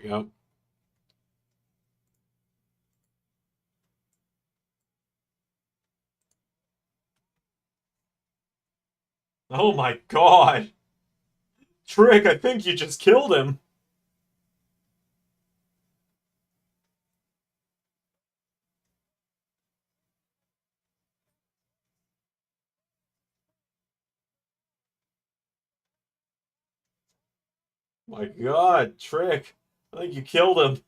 we go. Oh my god! Trick, I think you just killed him. My god, Trick. I think you killed him.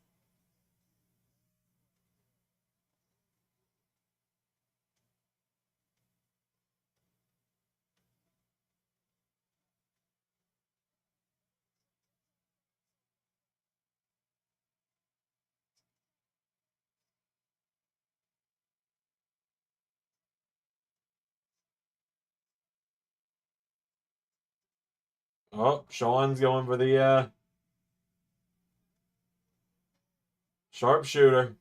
Oh, Sean's going for the sharpshooter.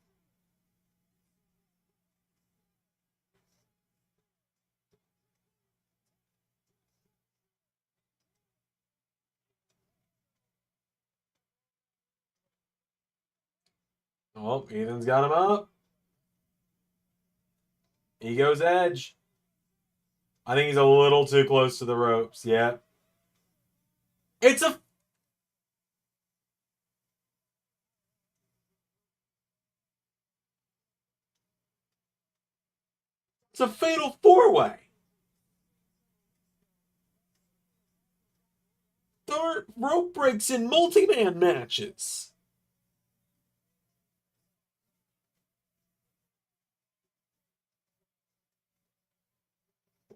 Oh, Ethan's got him up. He goes edge. I think he's a little too close to the ropes. Yeah. It's a it's a fatal four-way. There are rope breaks in multi-man matches.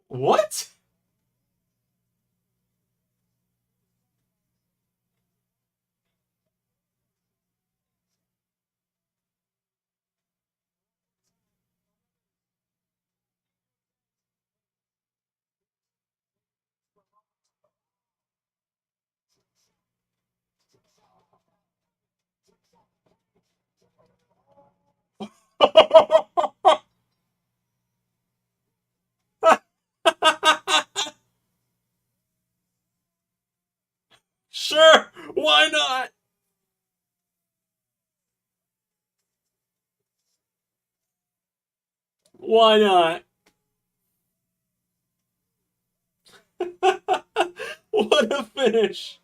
What? Sure, why not? Why not? What a finish.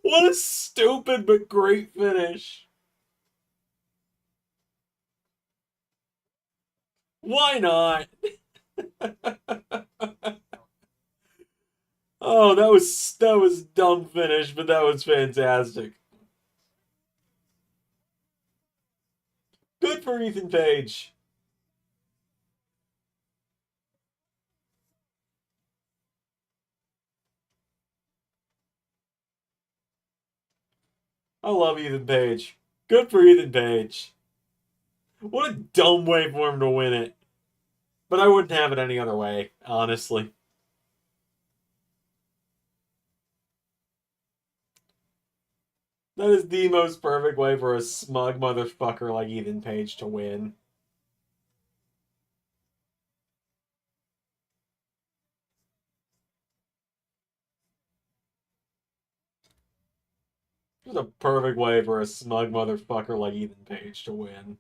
What a stupid but great finish. Why not? Oh, that was dumb finish, but that was fantastic. Good for Ethan Page. I love Ethan Page. Good for Ethan Page. What a dumb way for him to win it. But I wouldn't have it any other way, honestly. That is the most perfect way for a smug motherfucker like Ethan Page to win. It's a perfect way for a smug motherfucker like Ethan Page to win.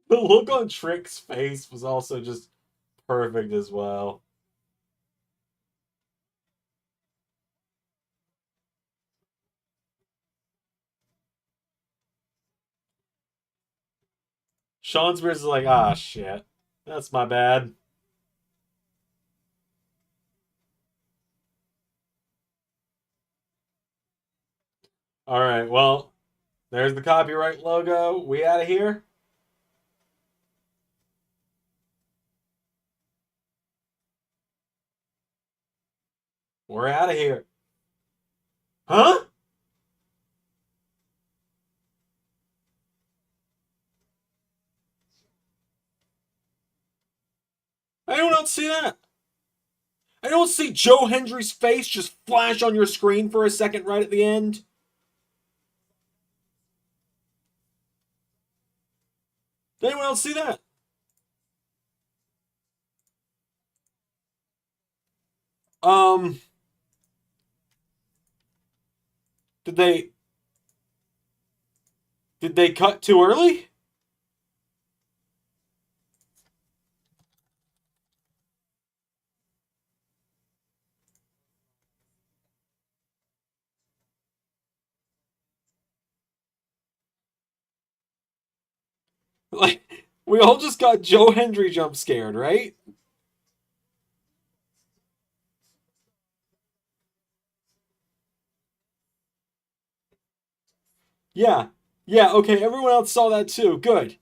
The look on Trick's face was also just perfect as well. Sean Spears is like, ah, shit. That's my bad. All right, well, there's the copyright logo. We out of here? We're out of here. Huh? Anyone else see that? I don't see Joe Hendry's face just flash on your screen for a second right at the end. Did anyone else see that? Um, did they cut too early? Like, we all just got Joe Hendry jump scared, right? Yeah. Yeah, okay, everyone else saw that too. Good.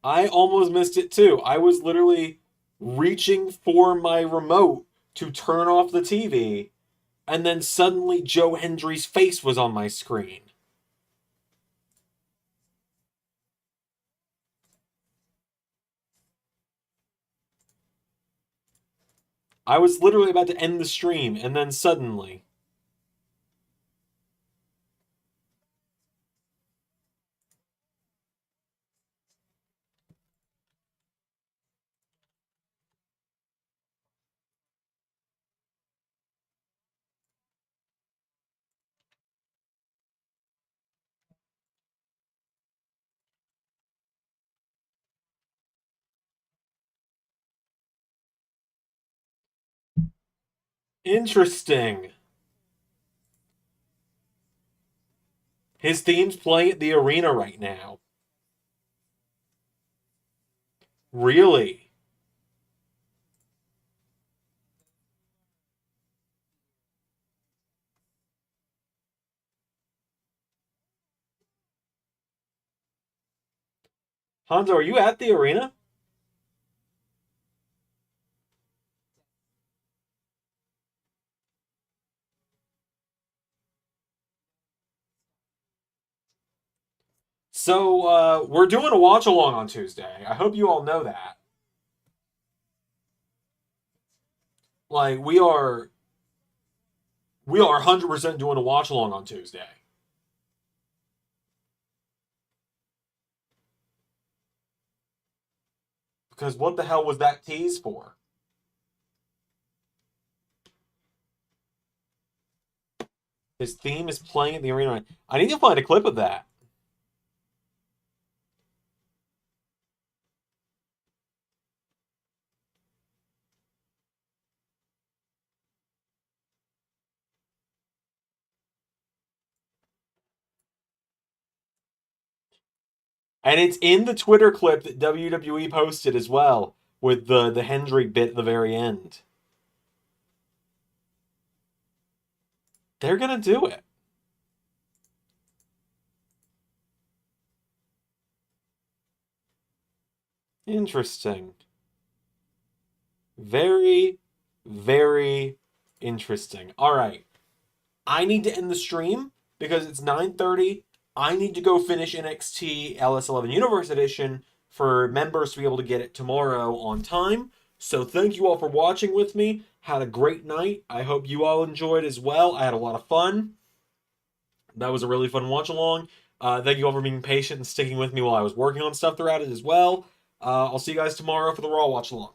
I almost missed it too. I was literally reaching for my remote to turn off the TV, and then suddenly Joe Hendry's face was on my screen. I was literally about to end the stream, and then suddenly. Interesting. His theme's playing at the arena right now. Really? Hanzo, are you at the arena? So, we're doing a watch along on Tuesday. I hope you all know that. Like, we are 100% doing a watch along on Tuesday. Because what the hell was that tease for? His theme is playing at the arena. I need to find a clip of that. And it's in the Twitter clip that WWE posted as well, with the Hendry bit at the very end. They're gonna do it. Interesting. Very, very interesting. All right. I need to end the stream because it's 9:30. I need to go finish NXT LS11 Universe Edition for members to be able to get it tomorrow on time. So thank you all for watching with me. Had a great night. I hope you all enjoyed as well. I had a lot of fun. That was a really fun watch along. Thank you all for being patient and sticking with me while I was working on stuff throughout it as well. I'll see you guys tomorrow for the Raw watch along.